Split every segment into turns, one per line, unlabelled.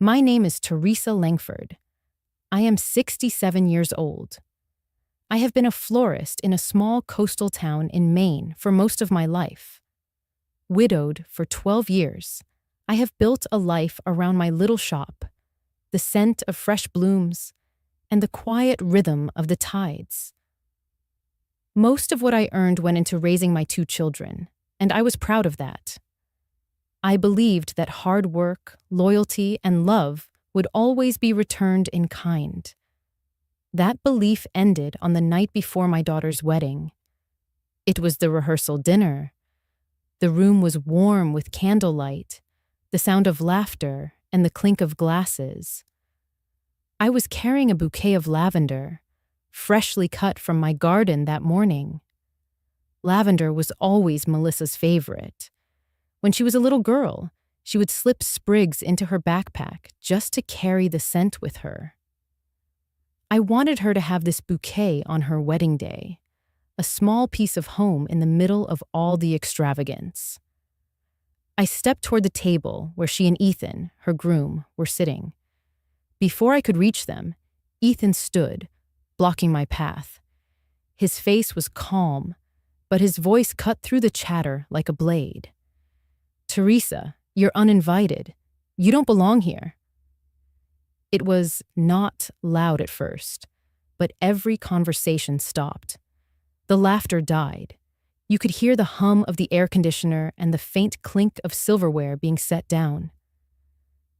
My name is Teresa Langford. I am 67 years old. I have been a florist in a small coastal town in Maine for most of my life. Widowed for 12 years, I have built a life around my little shop, the scent of fresh blooms, and the quiet rhythm of the tides. Most of what I earned went into raising my 2 children, and I was proud of that. I believed that hard work, loyalty, and love would always be returned in kind. That belief ended on the night before my daughter's wedding. It was the rehearsal dinner. The room was warm with candlelight, the sound of laughter, and the clink of glasses. I was carrying a bouquet of lavender, freshly cut from my garden that morning. Lavender was always Melissa's favorite. When she was a little girl, she would slip sprigs into her backpack just to carry the scent with her. I wanted her to have this bouquet on her wedding day, a small piece of home in the middle of all the extravagance. I stepped toward the table where she and Ethan, her groom, were sitting. Before I could reach them, Ethan stood, blocking my path. His face was calm, but his voice cut through the chatter like a blade. "Teresa, you're uninvited. You don't belong here." It was not loud at first, but every conversation stopped. The laughter died. You could hear the hum of the air conditioner and the faint clink of silverware being set down.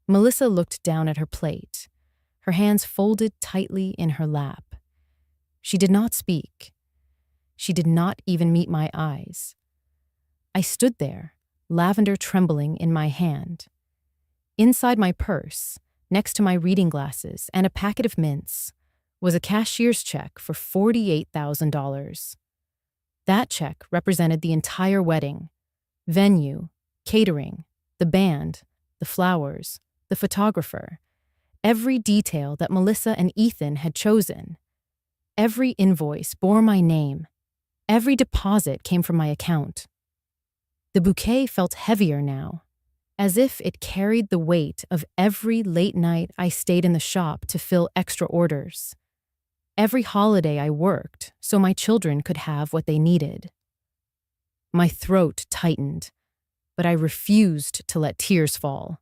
Melissa looked down at her plate, her hands folded tightly in her lap. She did not speak. She did not even meet my eyes. I stood there, lavender trembling in my hand. Inside my purse, next to my reading glasses and a packet of mints, was a cashier's check for $48,000. That check represented the entire wedding: venue, catering, the band, the flowers, the photographer, every detail that Melissa and Ethan had chosen. Every invoice bore my name. Every deposit came from my account. The bouquet felt heavier now, as if it carried the weight of every late night I stayed in the shop to fill extra orders. Every holiday I worked so my children could have what they needed. My throat tightened, but I refused to let tears fall.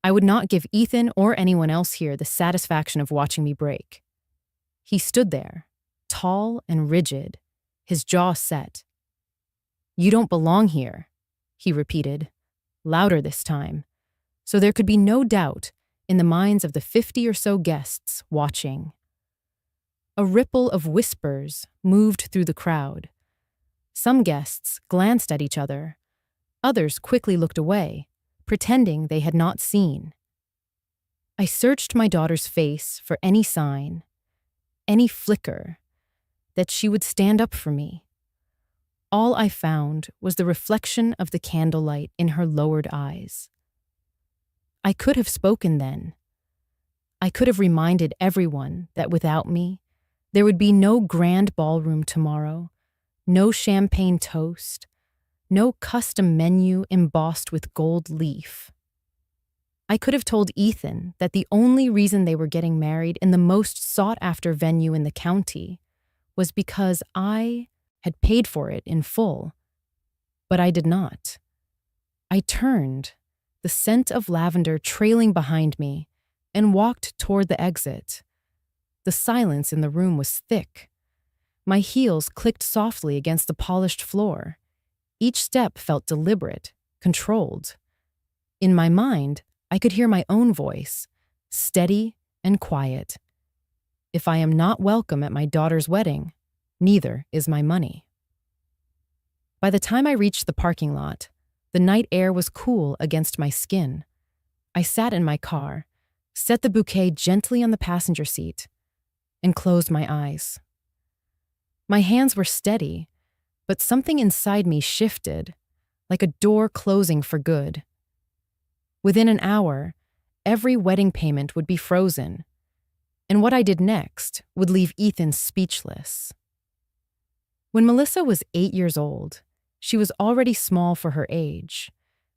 I would not give Ethan or anyone else here the satisfaction of watching me break. He stood there, tall and rigid, his jaw set. "You don't belong here," he repeated, louder this time, so there could be no doubt in the minds of the 50 or so guests watching. A ripple of whispers moved through the crowd. Some guests glanced at each other. Others quickly looked away, pretending they had not seen. I searched my daughter's face for any sign, any flicker, that she would stand up for me. All I found was the reflection of the candlelight in her lowered eyes. I could have spoken then. I could have reminded everyone that without me, there would be no grand ballroom tomorrow, no champagne toast, no custom menu embossed with gold leaf. I could have told Ethan that the only reason they were getting married in the most sought-after venue in the county was because I had paid for it in full. But I did not. I turned, the scent of lavender trailing behind me, and walked toward the exit. The silence in the room was thick. My heels clicked softly against the polished floor. Each step felt deliberate, controlled. In my mind, I could hear my own voice, steady and quiet. If I am not welcome at my daughter's wedding, neither is my money. By the time I reached the parking lot, the night air was cool against my skin. I sat in my car, set the bouquet gently on the passenger seat, and closed my eyes. My hands were steady, but something inside me shifted, like a door closing for good. Within an hour, every wedding payment would be frozen, and what I did next would leave Ethan speechless. When Melissa was 8 years old, she was already small for her age,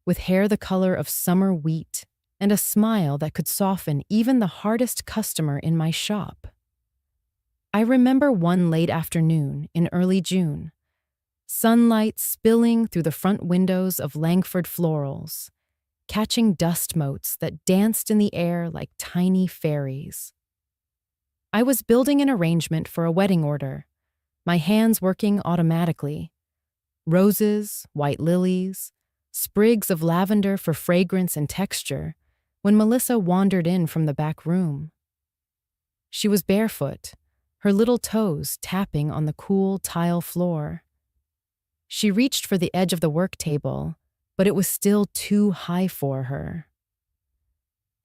with hair the color of summer wheat and a smile that could soften even the hardest customer in my shop. I remember one late afternoon in early June, sunlight spilling through the front windows of Langford Florals, catching dust motes that danced in the air like tiny fairies. I was building an arrangement for a wedding order, my hands working automatically. Roses, white lilies, sprigs of lavender for fragrance and texture, when Melissa wandered in from the back room. She was barefoot, her little toes tapping on the cool tile floor. She reached for the edge of the work table, but it was still too high for her.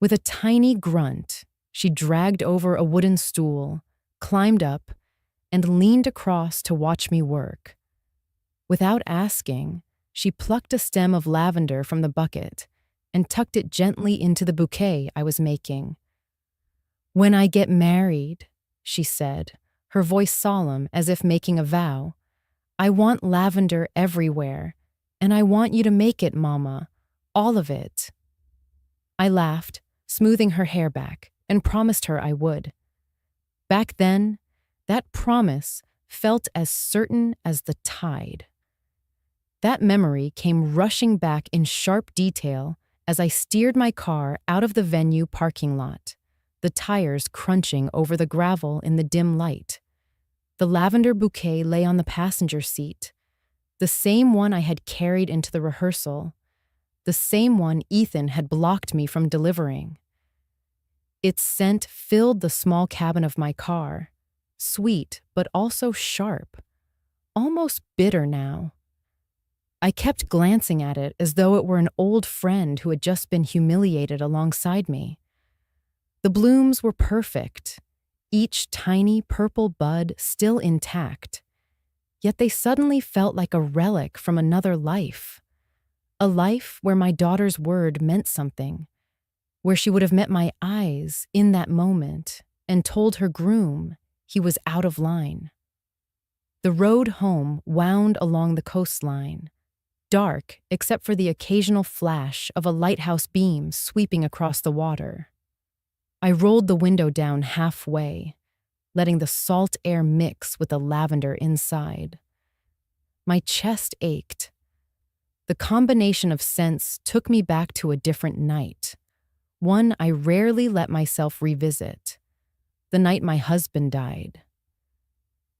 With a tiny grunt, she dragged over a wooden stool, climbed up, and leaned across to watch me work. Without asking, she plucked a stem of lavender from the bucket and tucked it gently into the bouquet I was making. "When I get married," she said, her voice solemn as if making a vow, "I want lavender everywhere, and I want you to make it, Mama, all of it." I laughed, smoothing her hair back, and promised her I would. Back then, that promise felt as certain as the tide. That memory came rushing back in sharp detail as I steered my car out of the venue parking lot, the tires crunching over the gravel in the dim light. The lavender bouquet lay on the passenger seat, the same one I had carried into the rehearsal, the same one Ethan had blocked me from delivering. Its scent filled the small cabin of my car, sweet but also sharp, almost bitter now. I kept glancing at it as though it were an old friend who had just been humiliated alongside me. The blooms were perfect, each tiny purple bud still intact, yet they suddenly felt like a relic from another life. A life where my daughter's word meant something, where she would have met my eyes in that moment and told her groom he was out of line. The road home wound along the coastline, dark except for the occasional flash of a lighthouse beam sweeping across the water. I rolled the window down halfway, letting the salt air mix with the lavender inside. My chest ached. The combination of scents took me back to a different night, one I rarely let myself revisit, the night my husband died.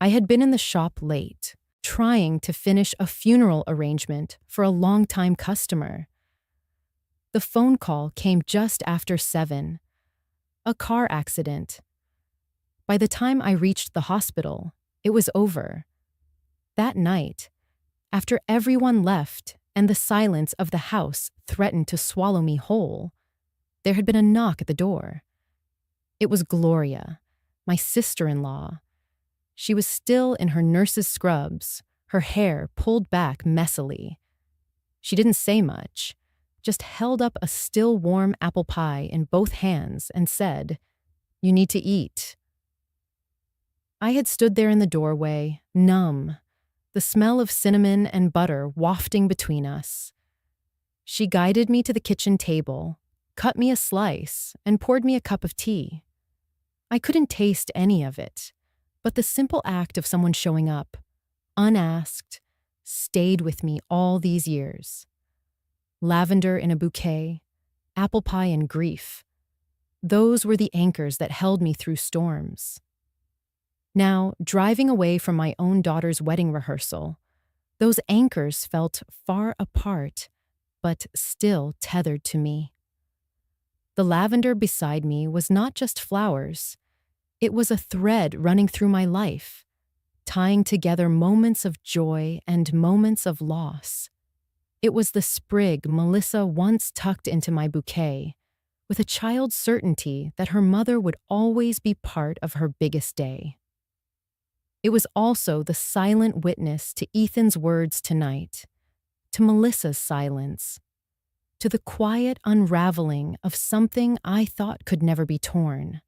I had been in the shop late, trying to finish a funeral arrangement for a longtime customer. The phone call came just after 7. A car accident. By the time I reached the hospital, it was over. That night, after everyone left and the silence of the house threatened to swallow me whole, there had been a knock at the door. It was Gloria, my sister-in-law. She was still in her nurse's scrubs, her hair pulled back messily. She didn't say much, just held up a still warm apple pie in both hands and said, "You need to eat." I had stood there in the doorway, numb, the smell of cinnamon and butter wafting between us. She guided me to the kitchen table, cut me a slice, and poured me a cup of tea. I couldn't taste any of it, but the simple act of someone showing up, unasked, stayed with me all these years. Lavender in a bouquet, apple pie and grief. Those were the anchors that held me through storms. Now, driving away from my own daughter's wedding rehearsal, those anchors felt far apart, but still tethered to me. The lavender beside me was not just flowers. It was a thread running through my life, tying together moments of joy and moments of loss. It was the sprig Melissa once tucked into my bouquet, with a child's certainty that her mother would always be part of her biggest day. It was also the silent witness to Ethan's words tonight, to Melissa's silence, to the quiet unraveling of something I thought could never be torn.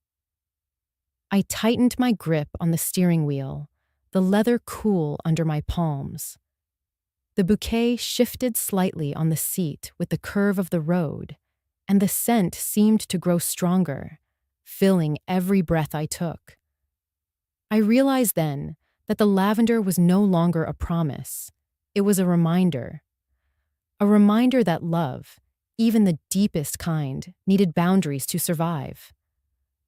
I tightened my grip on the steering wheel, the leather cool under my palms. The bouquet shifted slightly on the seat with the curve of the road, and the scent seemed to grow stronger, filling every breath I took. I realized then that the lavender was no longer a promise. It was a reminder that love, even the deepest kind, needed boundaries to survive.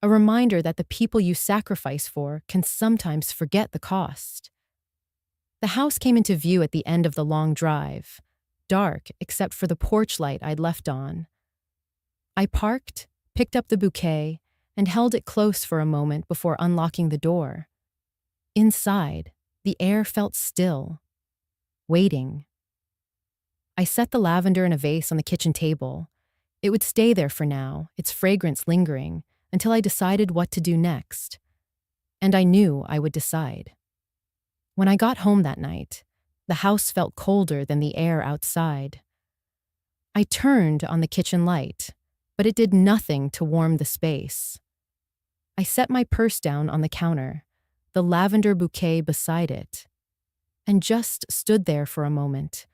A reminder that the people you sacrifice for can sometimes forget the cost. The house came into view at the end of the long drive, dark except for the porch light I'd left on. I parked, picked up the bouquet, and held it close for a moment before unlocking the door. Inside, the air felt still, waiting. I set the lavender in a vase on the kitchen table. It would stay there for now, its fragrance lingering, until I decided what to do next. And I knew I would decide. When I got home that night, the house felt colder than the air outside. I turned on the kitchen light, but it did nothing to warm the space. I set my purse down on the counter, the lavender bouquet beside it, and just stood there for a moment,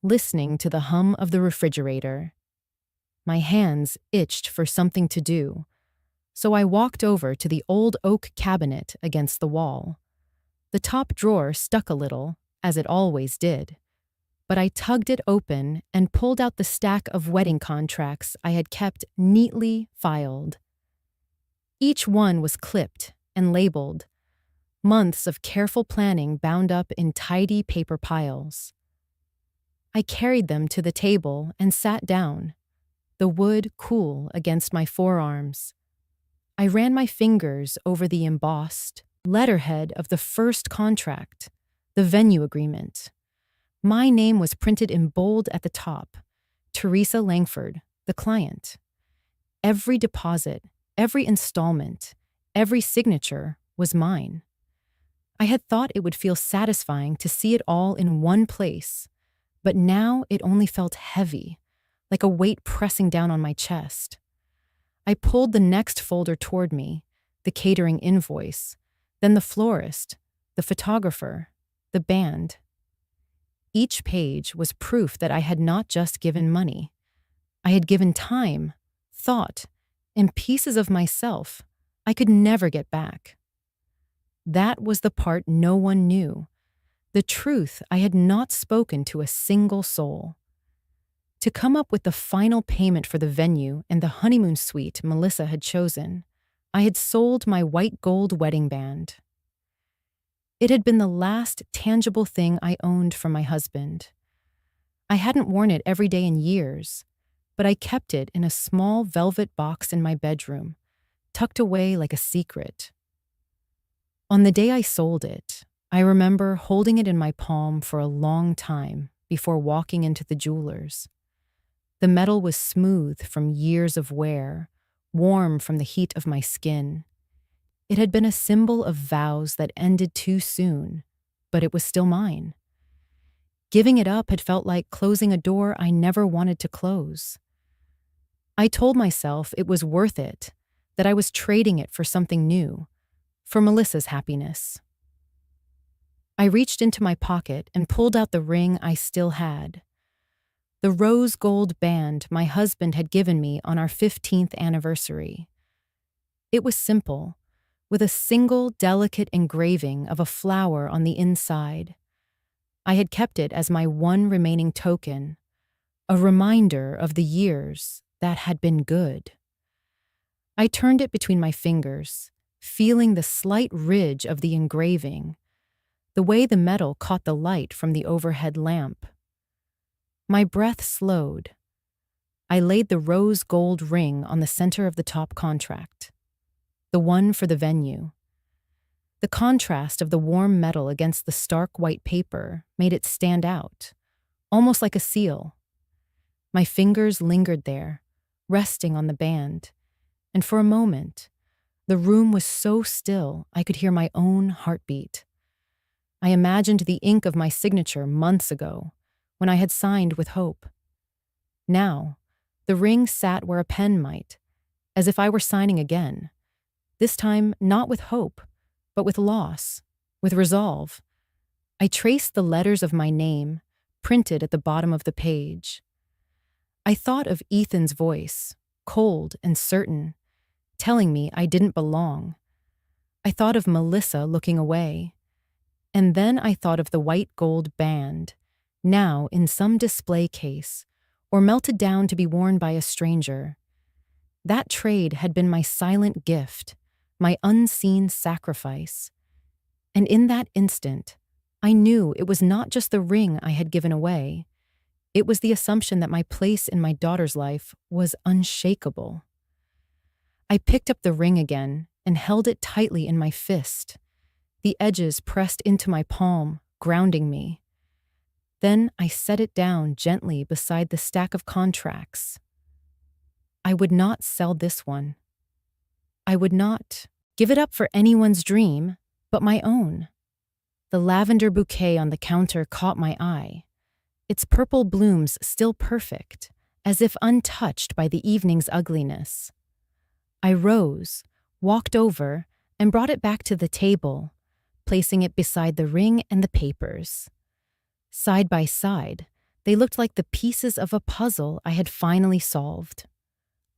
listening to the hum of the refrigerator. My hands itched for something to do, so I walked over to the old oak cabinet against the wall. The top drawer stuck a little, as it always did, but I tugged it open and pulled out the stack of wedding contracts I had kept neatly filed. Each one was clipped and labeled, months of careful planning bound up in tidy paper piles. I carried them to the table and sat down, the wood cool against my forearms. I ran my fingers over the embossed letterhead of the first contract, the venue agreement. My name was printed in bold at the top, Teresa Langford, the client. Every deposit, every installment, every signature was mine. I had thought it would feel satisfying to see it all in one place, but now it only felt heavy, like a weight pressing down on my chest. I pulled the next folder toward me, the catering invoice, then the florist, the photographer, the band. Each page was proof that I had not just given money. I had given time, thought, and pieces of myself I could never get back. That was the part no one knew, the truth I had not spoken to a single soul. To come up with the final payment for the venue and the honeymoon suite Melissa had chosen, I had sold my white gold wedding band. It had been the last tangible thing I owned from my husband. I hadn't worn it every day in years, but I kept it in a small velvet box in my bedroom, tucked away like a secret. On the day I sold it, I remember holding it in my palm for a long time before walking into the jeweler's. The metal was smooth from years of wear, warm from the heat of my skin. It had been a symbol of vows that ended too soon, but it was still mine. Giving it up had felt like closing a door I never wanted to close. I told myself it was worth it, that I was trading it for something new, for Melissa's happiness. I reached into my pocket and pulled out the ring I still had. The rose gold band my husband had given me on our 15th anniversary. It was simple, with a single delicate engraving of a flower on the inside. I had kept it as my one remaining token, a reminder of the years that had been good. I turned it between my fingers, feeling the slight ridge of the engraving, the way the metal caught the light from the overhead lamp. My breath slowed. I laid the rose gold ring on the center of the top contract, the one for the venue. The contrast of the warm metal against the stark white paper made it stand out, almost like a seal. My fingers lingered there, resting on the band, and for a moment, the room was so still I could hear my own heartbeat. I imagined the ink of my signature months ago, when I had signed with hope. Now, the ring sat where a pen might, as if I were signing again, this time not with hope, but with loss, with resolve. I traced the letters of my name, printed at the bottom of the page. I thought of Ethan's voice, cold and certain, telling me I didn't belong. I thought of Melissa looking away. And then I thought of the white gold band, now in some display case, or melted down to be worn by a stranger. That trade had been my silent gift, my unseen sacrifice. And in that instant, I knew it was not just the ring I had given away. It was the assumption that my place in my daughter's life was unshakable. I picked up the ring again and held it tightly in my fist, the edges pressed into my palm, grounding me. Then I set it down gently beside the stack of contracts. I would not sell this one. I would not give it up for anyone's dream but my own. The lavender bouquet on the counter caught my eye, its purple blooms still perfect, as if untouched by the evening's ugliness. I rose, walked over, and brought it back to the table, placing it beside the ring and the papers. Side by side, they looked like the pieces of a puzzle I had finally solved.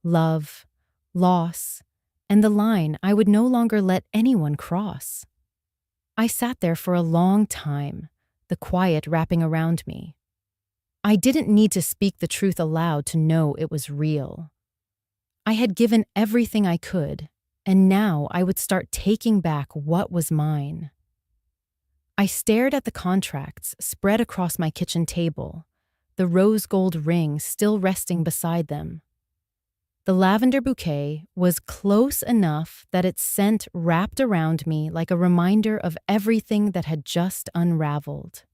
Love, loss, and the line I would no longer let anyone cross. I sat there for a long time, the quiet wrapping around me. I didn't need to speak the truth aloud to know it was real. I had given everything I could, and now I would start taking back what was mine. I stared at the contracts spread across my kitchen table, the rose gold ring still resting beside them. The lavender bouquet was close enough that its scent wrapped around me like a reminder of everything that had just unraveled.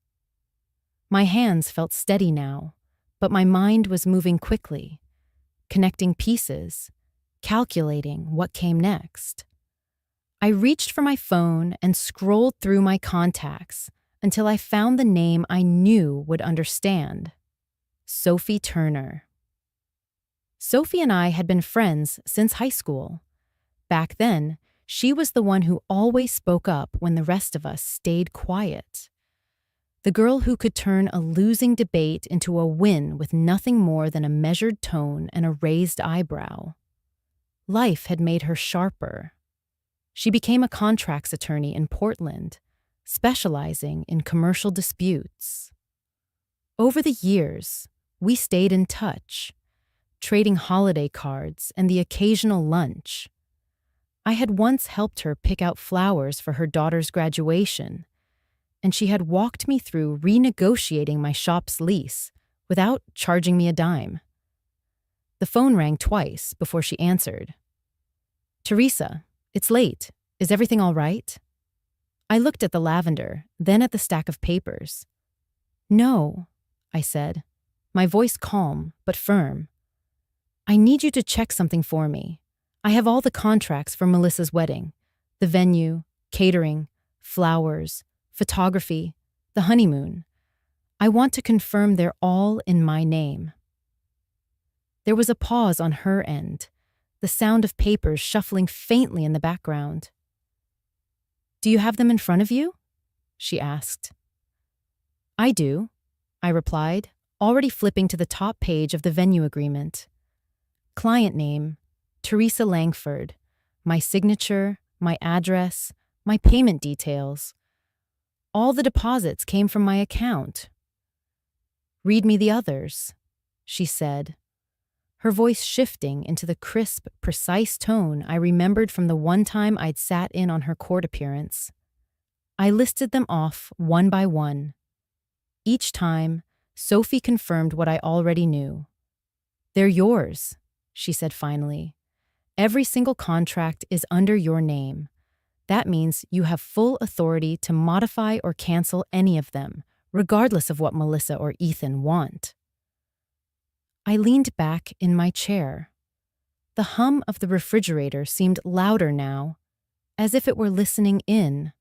My hands felt steady now, but my mind was moving quickly, connecting pieces, calculating what came next. I reached for my phone and scrolled through my contacts until I found the name I knew would understand: Sophie Turner. Sophie and I had been friends since high school. Back then, she was the one who always spoke up when the rest of us stayed quiet. The girl who could turn a losing debate into a win with nothing more than a measured tone and a raised eyebrow. Life had made her sharper. She became a contracts attorney in Portland, specializing in commercial disputes. Over the years, we stayed in touch, trading holiday cards and the occasional lunch. I had once helped her pick out flowers for her daughter's graduation, and she had walked me through renegotiating my shop's lease without charging me a dime. The phone rang twice before she answered. "Teresa, it's late. Is everything all right?" I looked at the lavender, then at the stack of papers. "No," I said, my voice calm but firm. "I need you to check something for me. I have all the contracts for Melissa's wedding: the venue, catering, flowers, photography, the honeymoon. I want to confirm they're all in my name." There was a pause on her end, the sound of papers shuffling faintly in the background. "Do you have them in front of you?" she asked. "I do," I replied, already flipping to the top page of the venue agreement. Client name: Teresa Langford. My signature, my address, my payment details. All the deposits came from my account. "Read me the others," she said, her voice shifting into the crisp, precise tone I remembered from the one time I'd sat in on her court appearance. I listed them off one by one. Each time, Sophie confirmed what I already knew. "They're yours," she said finally. "Every single contract is under your name. That means you have full authority to modify or cancel any of them, regardless of what Melissa or Ethan want." I leaned back in my chair. The hum of the refrigerator seemed louder now, as if it were listening in.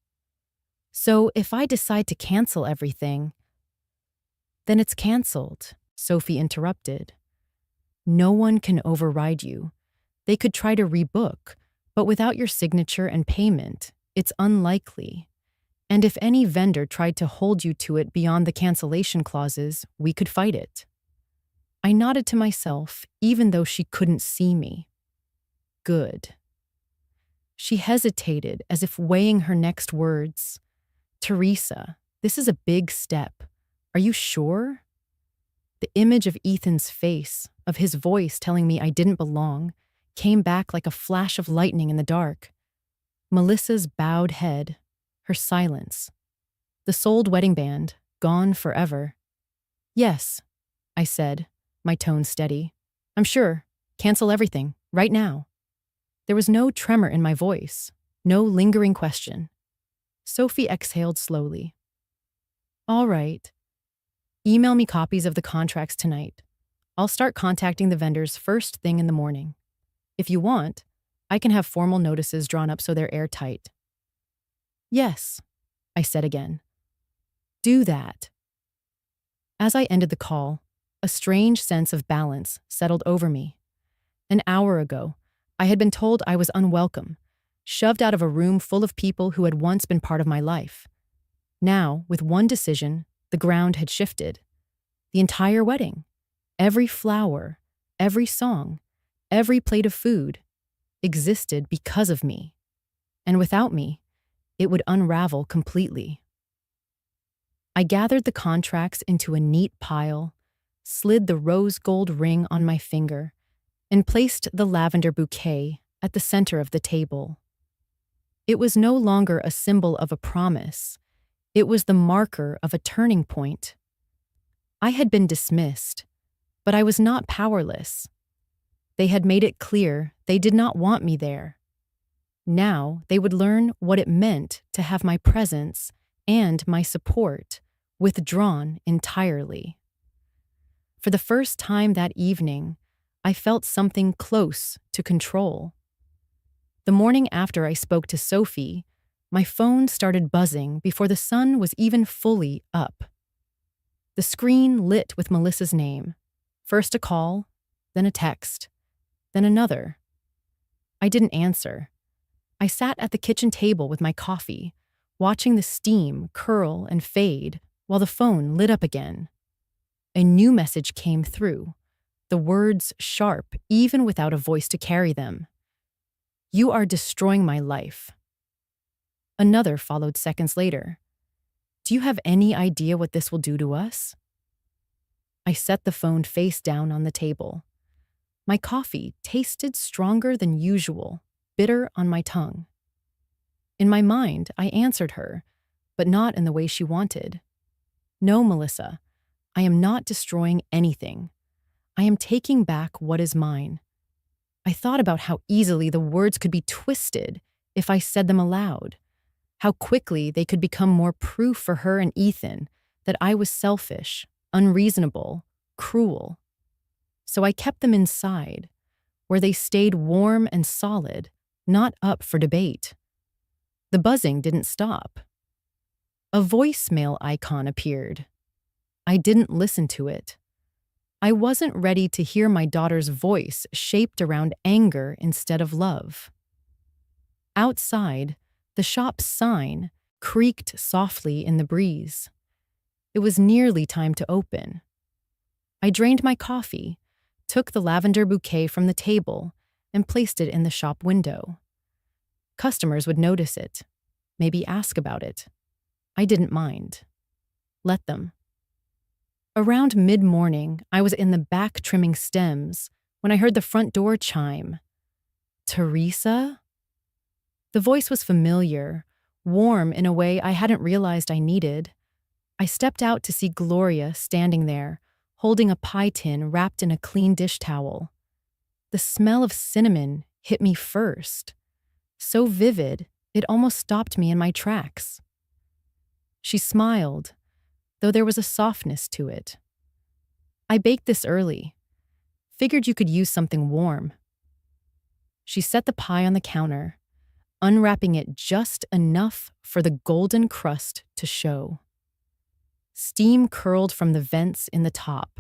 "So if I decide to cancel everything—" "Then it's canceled," Sophie interrupted. "No one can override you. They could try to rebook, but without your signature and payment, it's unlikely. And if any vendor tried to hold you to it beyond the cancellation clauses, we could fight it." I nodded to myself, even though she couldn't see me. Good. She hesitated, as if weighing her next words. Teresa, this is a big step. Are you sure? The image of Ethan's face, of his voice telling me I didn't belong, came back like a flash of lightning in the dark. Melissa's bowed head, her silence. The sold wedding band, gone forever. Yes, I said, my tone steady. I'm sure. Cancel everything, right now. There was no tremor in my voice, no lingering question. Sophie exhaled slowly. All right. Email me copies of the contracts tonight. I'll start contacting the vendors first thing in the morning. If you want, I can have formal notices drawn up so they're airtight. Yes, I said again. Do that. As I ended the call, a strange sense of balance settled over me. An hour ago, I had been told I was unwelcome, shoved out of a room full of people who had once been part of my life. Now, with one decision, the ground had shifted. The entire wedding, every flower, every song, every plate of food, existed because of me. And without me, it would unravel completely. I gathered the contracts into a neat pile, slid the rose gold ring on my finger, and placed the lavender bouquet at the center of the table. It was no longer a symbol of a promise. It was the marker of a turning point. I had been dismissed, but I was not powerless. They had made it clear they did not want me there. Now they would learn what it meant to have my presence and my support withdrawn entirely. For the first time that evening, I felt something close to control. The morning after I spoke to Sophie, my phone started buzzing before the sun was even fully up. The screen lit with Melissa's name. First a call, then a text, then another. I didn't answer. I sat at the kitchen table with my coffee, watching the steam curl and fade while the phone lit up again. A new message came through, the words sharp even without a voice to carry them. You are destroying my life. Another followed seconds later. Do you have any idea what this will do to us? I set the phone face down on the table. My coffee tasted stronger than usual, bitter on my tongue. In my mind, I answered her, but not in the way she wanted. No, Melissa, I am not destroying anything. I am taking back what is mine. I thought about how easily the words could be twisted if I said them aloud, how quickly they could become more proof for her and Ethan that I was selfish, unreasonable, cruel. So I kept them inside, where they stayed warm and solid, not up for debate. The buzzing didn't stop. A voicemail icon appeared. I didn't listen to it. I wasn't ready to hear my daughter's voice shaped around anger instead of love. Outside, the shop's sign creaked softly in the breeze. It was nearly time to open. I drained my coffee, took the lavender bouquet from the table, and placed it in the shop window. Customers would notice it, maybe ask about it. I didn't mind. Let them. Around mid-morning, I was in the back trimming stems when I heard the front door chime. Teresa? The voice was familiar, warm in a way I hadn't realized I needed. I stepped out to see Gloria standing there, holding a pie tin wrapped in a clean dish towel. The smell of cinnamon hit me first. So vivid, it almost stopped me in my tracks. She smiled, though there was a softness to it. I baked this early. Figured you could use something warm. She set the pie on the counter, unwrapping it just enough for the golden crust to show. Steam curled from the vents in the top.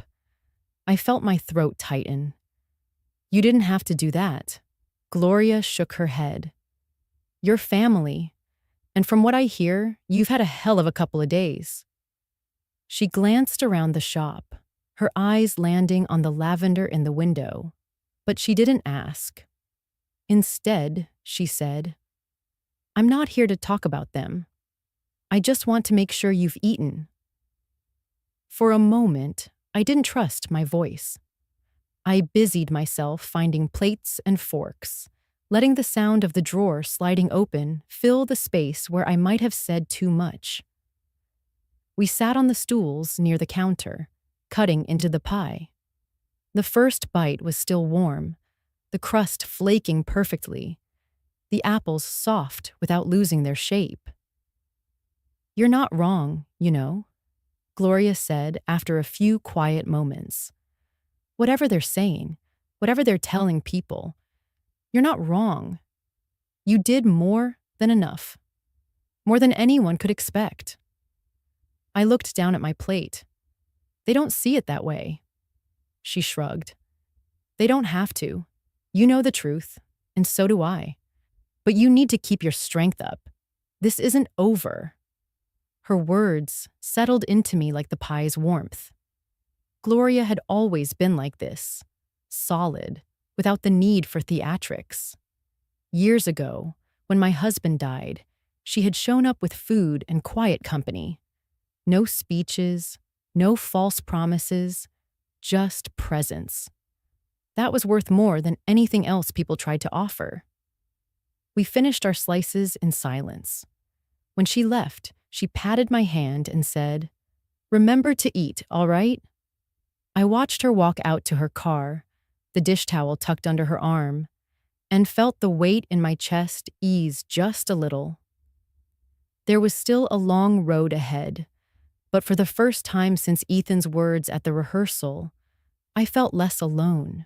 I felt my throat tighten. You didn't have to do that. Gloria shook her head. Your family, and from what I hear, you've had a hell of a couple of days. She glanced around the shop. her eyes landing on the lavender in the window, but she didn't ask. Instead, she said, "I'm not here to talk about them. I just want to make sure you've eaten." For a moment, I didn't trust my voice. I busied myself finding plates and forks, letting the sound of the drawer sliding open fill the space where I might have said too much. We sat on the stools near the counter, cutting into the pie. The first bite was still warm, the crust flaking perfectly, the apples soft without losing their shape. "You're not wrong, you know," Gloria said after a few quiet moments. "Whatever they're saying, whatever they're telling people, you're not wrong. You did more than enough, more than anyone could expect." I looked down at my plate. "They don't see it that way." She shrugged. "They don't have to. You know the truth, and so do I. But you need to keep your strength up. This isn't over." Her words settled into me like the pie's warmth. Gloria had always been like this, solid, without the need for theatrics. Years ago, when my husband died, she had shown up with food and quiet company. No speeches, no false promises, just presence. That was worth more than anything else people tried to offer. We finished our slices in silence. When she left, she patted my hand and said, "Remember to eat, all right?" I watched her walk out to her car, the dish towel tucked under her arm, and felt the weight in my chest ease just a little. There was still a long road ahead, but for the first time since Ethan's words at the rehearsal, I felt less alone.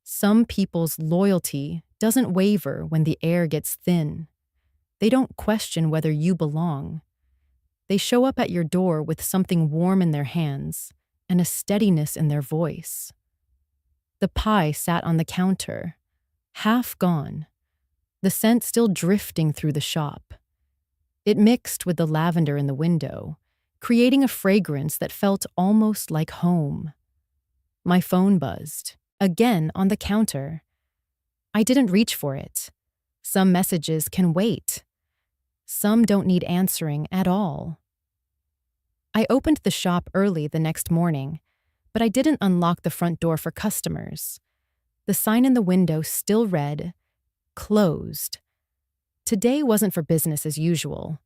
Some people's loyalty doesn't waver when the air gets thin. They don't question whether you belong. They show up at your door with something warm in their hands and a steadiness in their voice. The pie sat on the counter, half gone, the scent still drifting through the shop. It mixed with the lavender in the window, creating a fragrance that felt almost like home. My phone buzzed, again on the counter. I didn't reach for it. Some messages can wait. Some don't need answering at all. I opened the shop early the next morning, but I didn't unlock the front door for customers. The sign in the window still read, "Closed." Today wasn't for business as usual.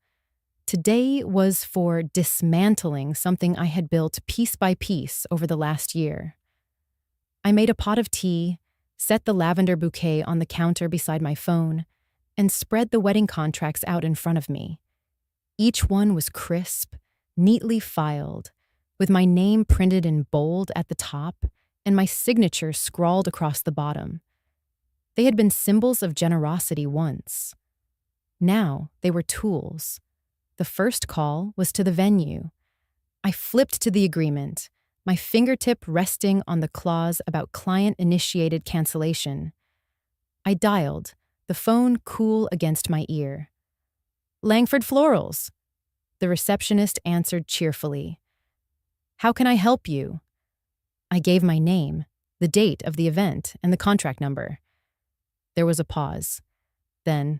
Today was for dismantling something I had built piece by piece over the last year. I made a pot of tea, set the lavender bouquet on the counter beside my phone, and spread the wedding contracts out in front of me. Each one was crisp, neatly filed, with my name printed in bold at the top and my signature scrawled across the bottom. They had been symbols of generosity once. Now they were tools. The first call was to the venue. I flipped to the agreement, my fingertip resting on the clause about client-initiated cancellation. I dialed, the phone cool against my ear. "Langford Florals." The receptionist answered cheerfully. "How can I help you?" I gave my name, the date of the event, and the contract number. There was a pause. Then,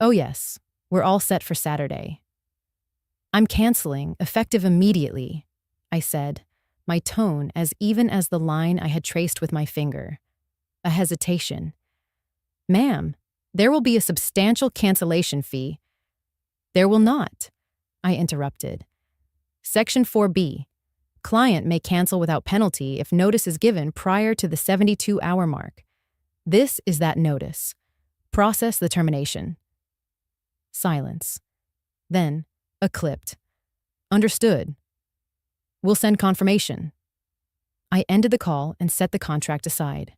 "Oh yes, we're all set for Saturday." "I'm canceling, effective immediately," I said, my tone as even as the line I had traced with my finger. A hesitation. "Ma'am, there will be a substantial cancellation fee." "There will not," I interrupted. "Section 4B. Client may cancel without penalty if notice is given prior to the 72-hour mark. This is that notice. Process the termination." Silence. Then, a clipped, "Understood. We'll send confirmation." I ended the call and set the contract aside.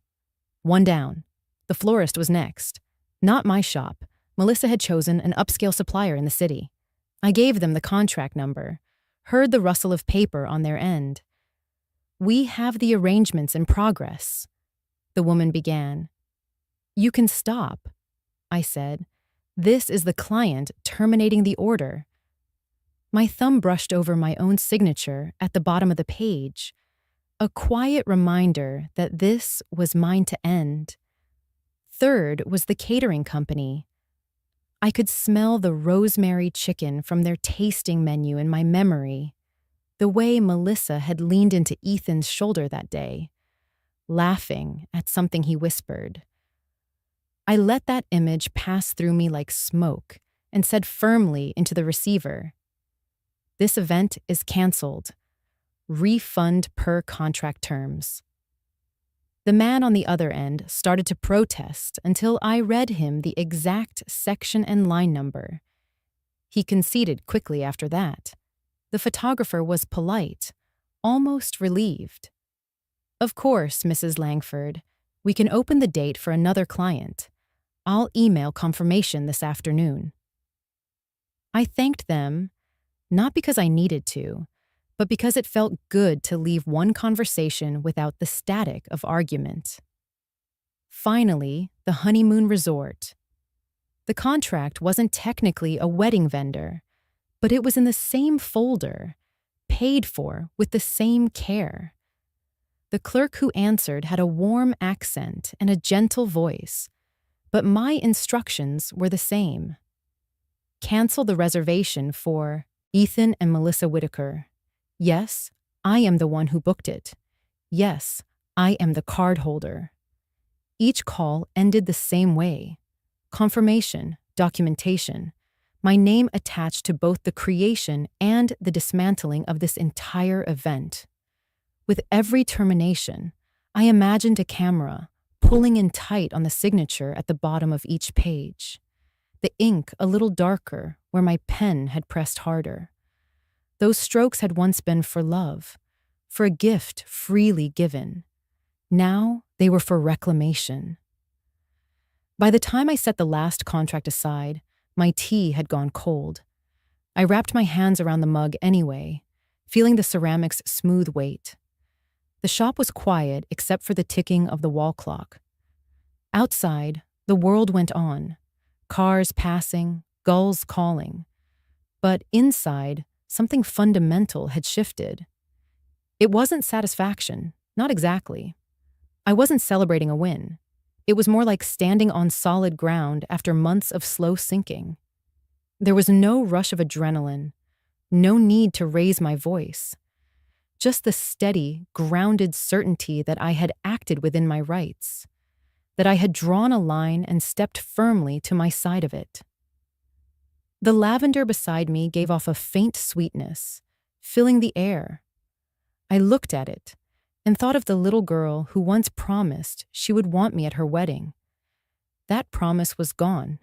One down. The florist was next. Not my shop. Melissa had chosen an upscale supplier in the city. I gave them the contract number, heard the rustle of paper on their end. "We have the arrangements in progress," the woman began. "You can stop," I said. "This is the client terminating the order." My thumb brushed over my own signature at the bottom of the page. A quiet reminder that this was mine to end. Third was the catering company. I could smell the rosemary chicken from their tasting menu in my memory, the way Melissa had leaned into Ethan's shoulder that day, laughing at something he whispered. I let that image pass through me like smoke and said firmly into the receiver, "This event is canceled. Refund per contract terms." The man on the other end started to protest until I read him the exact section and line number. He conceded quickly after that. The photographer was polite, almost relieved. "Of course, Mrs. Langford. We can open the date for another client. I'll email confirmation this afternoon." I thanked them, not because I needed to, but because it felt good to leave one conversation without the static of argument. Finally, the honeymoon resort. The contract wasn't technically a wedding vendor, but it was in the same folder, paid for with the same care. The clerk who answered had a warm accent and a gentle voice, but my instructions were the same. Cancel the reservation for Ethan and Melissa Whitaker. Yes, I am the one who booked it. Yes, I am the card holder. Each call ended the same way. Confirmation, documentation, my name attached to both the creation and the dismantling of this entire event. With every termination, I imagined a camera pulling in tight on the signature at the bottom of each page, the ink a little darker where my pen had pressed harder. Those strokes had once been for love, for a gift freely given. Now they were for reclamation. By the time I set the last contract aside, my tea had gone cold. I wrapped my hands around the mug anyway, feeling the ceramic's smooth weight. The shop was quiet except for the ticking of the wall clock. Outside, the world went on, cars passing, gulls calling. But inside, something fundamental had shifted. It wasn't satisfaction, not exactly. I wasn't celebrating a win. It was more like standing on solid ground after months of slow sinking. There was no rush of adrenaline, no need to raise my voice. Just the steady, grounded certainty that I had acted within my rights, that I had drawn a line and stepped firmly to my side of it. The lavender beside me gave off a faint sweetness, filling the air. I looked at it and thought of the little girl who once promised she would want me at her wedding. That promise was gone,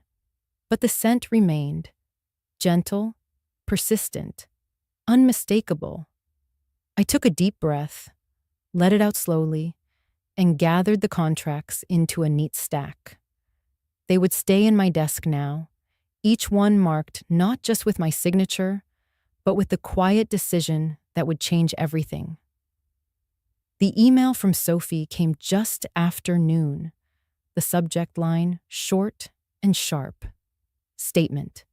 but the scent remained, gentle, persistent, unmistakable. I took a deep breath, let it out slowly, and gathered the contracts into a neat stack. They would stay in my desk now, each one marked not just with my signature, but with the quiet decision that would change everything. The email from Sophie came just after noon. The subject line short and sharp. Statement.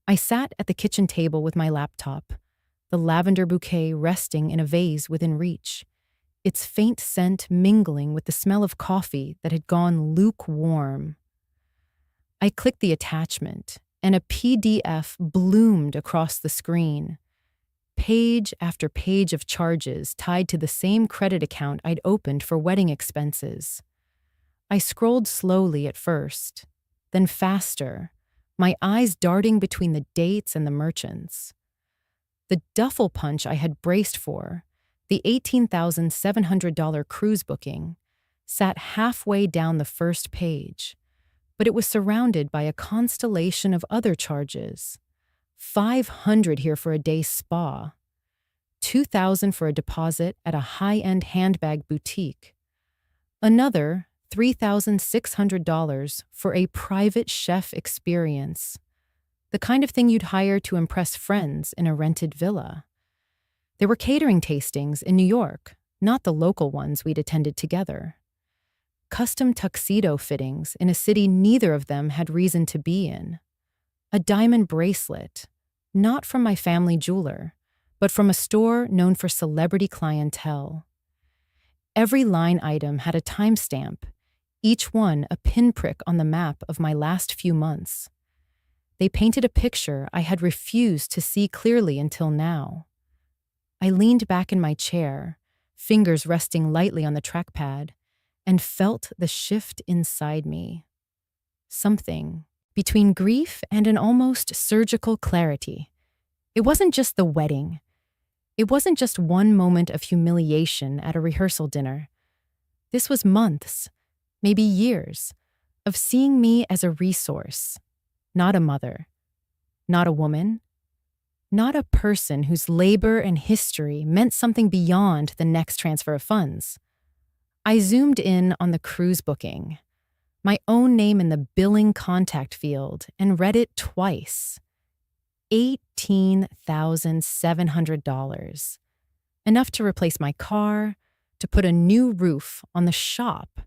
I sat at the kitchen table with my laptop, the lavender bouquet resting in a vase within reach, its faint scent mingling with the smell of coffee that had gone lukewarm. I clicked the attachment, and a PDF bloomed across the screen. Page after page of charges tied to the same credit account I'd opened for wedding expenses. I scrolled slowly at first, then faster, my eyes darting between the dates and the merchants. The duffel punch I had braced for, the $18,700 cruise booking, sat halfway down the first page, but it was surrounded by a constellation of other charges. $500 here for a day spa, $2,000 for a deposit at a high-end handbag boutique, another $3,600 for a private chef experience, the kind of thing you'd hire to impress friends in a rented villa. There were catering tastings in New York, not the local ones we'd attended together. Custom tuxedo fittings in a city neither of them had reason to be in. A diamond bracelet, not from my family jeweler, but from a store known for celebrity clientele. Every line item had a timestamp, each one a pinprick on the map of my last few months. They painted a picture I had refused to see clearly until now. I leaned back in my chair, fingers resting lightly on the trackpad, and felt the shift inside me. Something between grief and an almost surgical clarity. It wasn't just the wedding. It wasn't just one moment of humiliation at a rehearsal dinner. This was months, maybe years, of seeing me as a resource, not a mother, not a woman, not a person whose labor and history meant something beyond the next transfer of funds. I zoomed in on the cruise booking, my own name in the billing contact field, and read it twice. $18,700. Enough to replace my car, to put a new roof on the shop,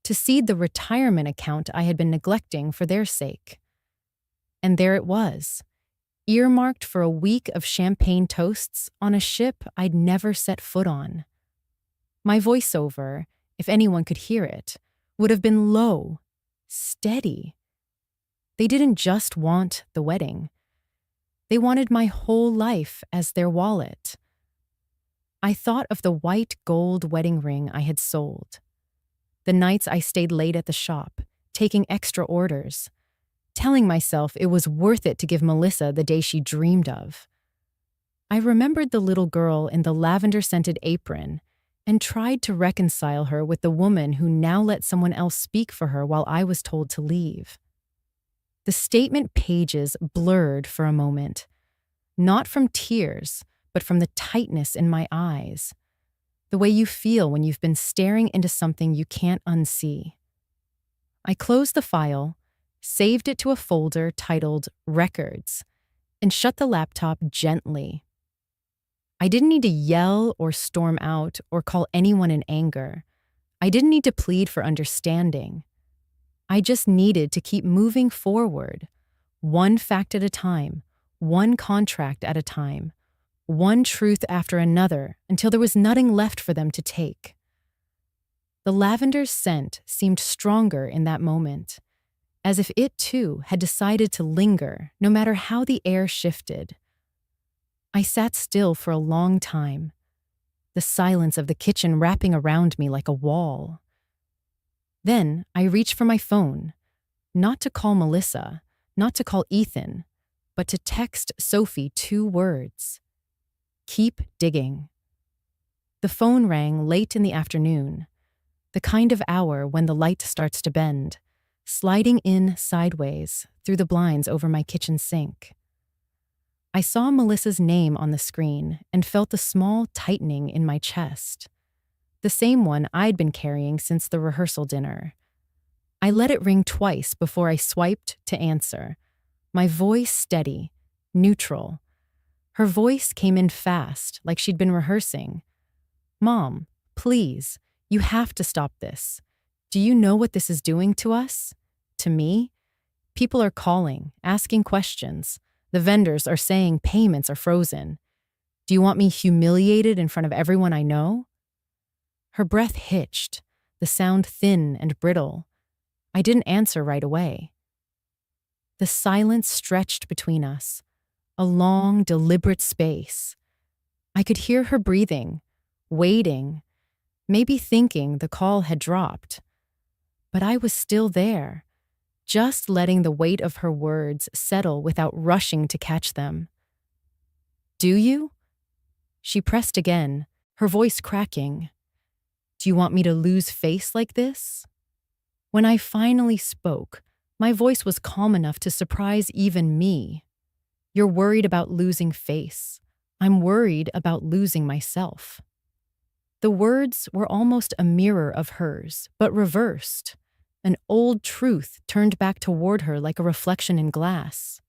to seed the retirement account I had been neglecting for their sake. And there it was, earmarked for a week of champagne toasts on a ship I'd never set foot on. My voiceover, if anyone could hear it, would have been low, steady. They didn't just want the wedding. They wanted my whole life as their wallet. I thought of the white gold wedding ring I had sold, the nights I stayed late at the shop, taking extra orders, telling myself it was worth it to give Melissa the day she dreamed of. I remembered the little girl in the lavender-scented apron and tried to reconcile her with the woman who now let someone else speak for her while I was told to leave. The statement pages blurred for a moment, not from tears, but from the tightness in my eyes, the way you feel when you've been staring into something you can't unsee. I closed the file, saved it to a folder titled Records, and shut the laptop gently. I didn't need to yell or storm out or call anyone in anger. I didn't need to plead for understanding. I just needed to keep moving forward, one fact at a time, one contract at a time, one truth after another, until there was nothing left for them to take. The lavender's scent seemed stronger in that moment, as if it too had decided to linger no matter how the air shifted. I sat still for a long time, the silence of the kitchen wrapping around me like a wall. Then I reached for my phone, not to call Melissa, not to call Ethan, but to text Sophie 2 words. Keep digging. The phone rang late in the afternoon, the kind of hour when the light starts to bend, sliding in sideways through the blinds over my kitchen sink. I saw Melissa's name on the screen and felt the small tightening in my chest, the same one I'd been carrying since the rehearsal dinner. I let it ring twice before I swiped to answer, my voice steady, neutral. Her voice came in fast, like she'd been rehearsing. Mom, please, you have to stop this. Do you know what this is doing to us? To me? People are calling, asking questions. The vendors are saying payments are frozen. Do you want me humiliated in front of everyone I know? Her breath hitched, the sound thin and brittle. I didn't answer right away. The silence stretched between us, a long, deliberate space. I could hear her breathing, waiting, maybe thinking the call had dropped. But I was still there, just letting the weight of her words settle without rushing to catch them. Do you? She pressed again, her voice cracking. Do you want me to lose face like this? When I finally spoke, my voice was calm enough to surprise even me. You're worried about losing face. I'm worried about losing myself. The words were almost a mirror of hers, but reversed. An old truth turned back toward her like a reflection in glass.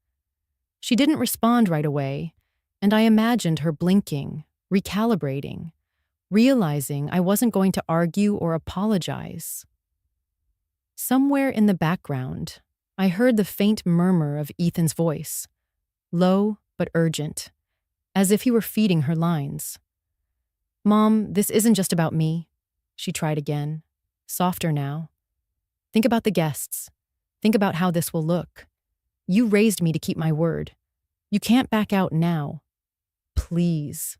She didn't respond right away, and I imagined her blinking, recalibrating, realizing I wasn't going to argue or apologize. Somewhere in the background, I heard the faint murmur of Ethan's voice, low but urgent. as if he were feeding her lines. "Mom, this isn't just about me," she tried again, softer now. "Think about the guests. Think about how this will look. You raised me to keep my word. You can't back out now. Please."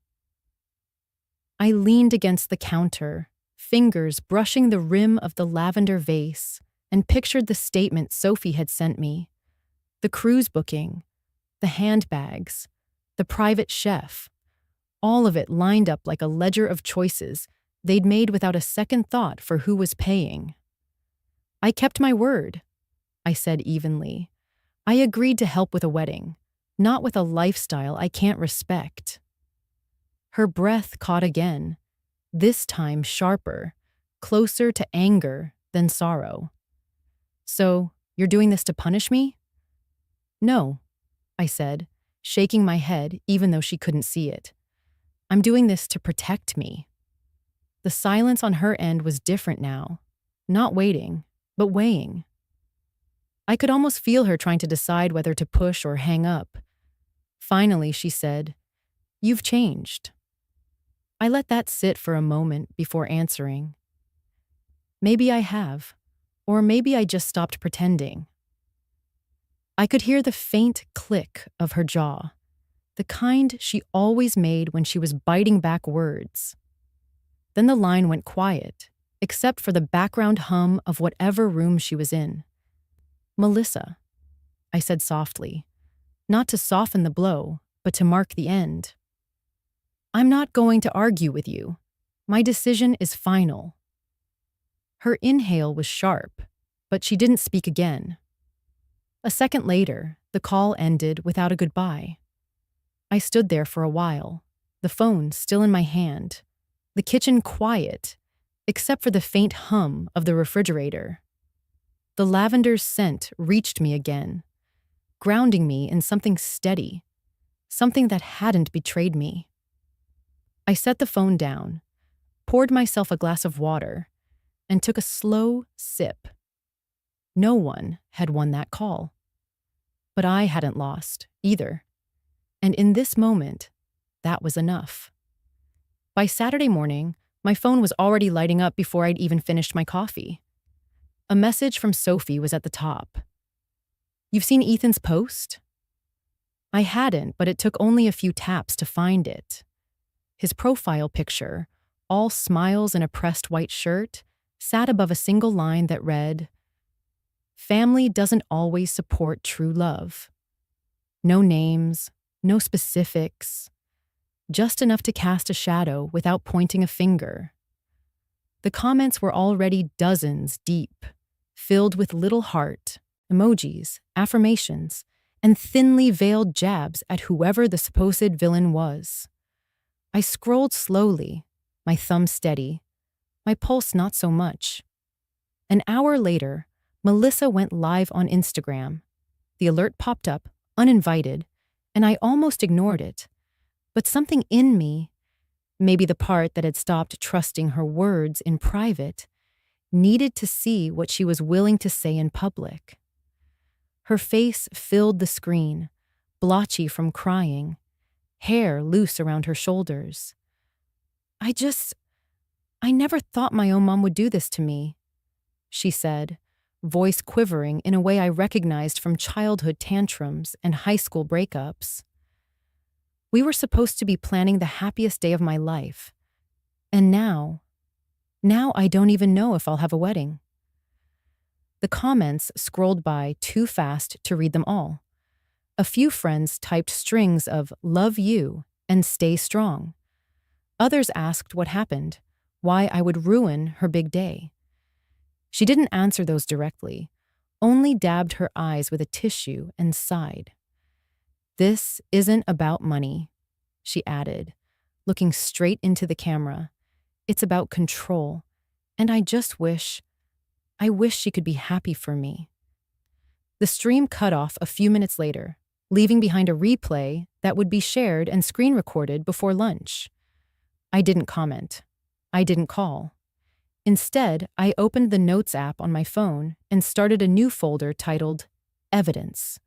I leaned against the counter, fingers brushing the rim of the lavender vase, and pictured the statement Sophie had sent me. The cruise booking, the handbags, the private chef, all of it lined up like a ledger of choices they'd made without a second thought for who was paying. "I kept my word," I said evenly. "I agreed to help with a wedding, not with a lifestyle I can't respect." Her breath caught again, this time sharper, closer to anger than sorrow. "So, you're doing this to punish me?" "No," I said, shaking my head even though she couldn't see it. "I'm doing this to protect me." The silence on her end was different now, not waiting, but weighing. I could almost feel her trying to decide whether to push or hang up. Finally, she said, "You've changed." I let that sit for a moment before answering. "Maybe I have, or maybe I just stopped pretending." I could hear the faint click of her jaw, the kind she always made when she was biting back words. Then the line went quiet, except for the background hum of whatever room she was in. "Melissa," I said softly, not to soften the blow, but to mark the end. "I'm not going to argue with you. My decision is final." Her inhale was sharp, but she didn't speak again. A second later, the call ended without a goodbye. I stood there for a while, the phone still in my hand, the kitchen quiet, except for the faint hum of the refrigerator. The lavender's scent reached me again, grounding me in something steady, something that hadn't betrayed me. I set the phone down, poured myself a glass of water, and took a slow sip. No one had won that call. But I hadn't lost, either. And in this moment, that was enough. By Saturday morning, my phone was already lighting up before I'd even finished my coffee. A message from Sophie was at the top. "You've seen Ethan's post?" I hadn't, but it took only a few taps to find it. His profile picture, all smiles and a pressed white shirt, sat above a single line that read, "Family doesn't always support true love." No names, no specifics, just enough to cast a shadow without pointing a finger. The comments were already dozens deep, filled with little heart, emojis, affirmations, and thinly veiled jabs at whoever the supposed villain was. I scrolled slowly, my thumb steady, my pulse not so much. An hour later, Melissa went live on Instagram. The alert popped up, uninvited, and I almost ignored it. But something in me, maybe the part that had stopped trusting her words in private, needed to see what she was willing to say in public. Her face filled the screen, blotchy from crying, hair loose around her shoulders. I never thought my own mom would do this to me," she said, voice quivering in a way I recognized from childhood tantrums and high school breakups. "We were supposed to be planning the happiest day of my life. And now I don't even know if I'll have a wedding." The comments scrolled by too fast to read them all. A few friends typed strings of "love you" and "stay strong." Others asked what happened, why I would ruin her big day. She didn't answer those directly, only dabbed her eyes with a tissue and sighed. "This isn't about money," she added, looking straight into the camera. "It's about control, and I wish she could be happy for me." The stream cut off a few minutes later, leaving behind a replay that would be shared and screen recorded before lunch. I didn't comment. I didn't call. Instead, I opened the Notes app on my phone and started a new folder titled Evidence.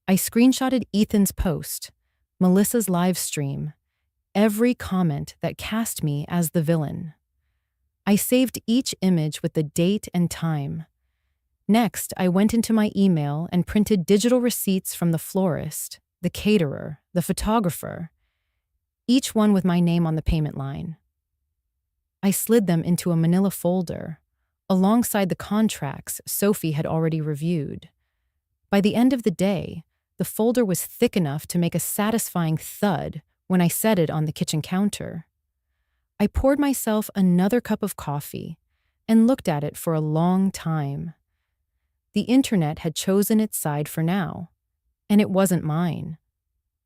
I screenshotted Ethan's post, Melissa's live stream, every comment that cast me as the villain. I saved each image with the date and time. Next, I went into my email and printed digital receipts from the florist, the caterer, the photographer, each one with my name on the payment line. I slid them into a manila folder, alongside the contracts Sophie had already reviewed. By the end of the day, the folder was thick enough to make a satisfying thud when I set it on the kitchen counter. I poured myself another cup of coffee and looked at it for a long time. The internet had chosen its side for now, and it wasn't mine.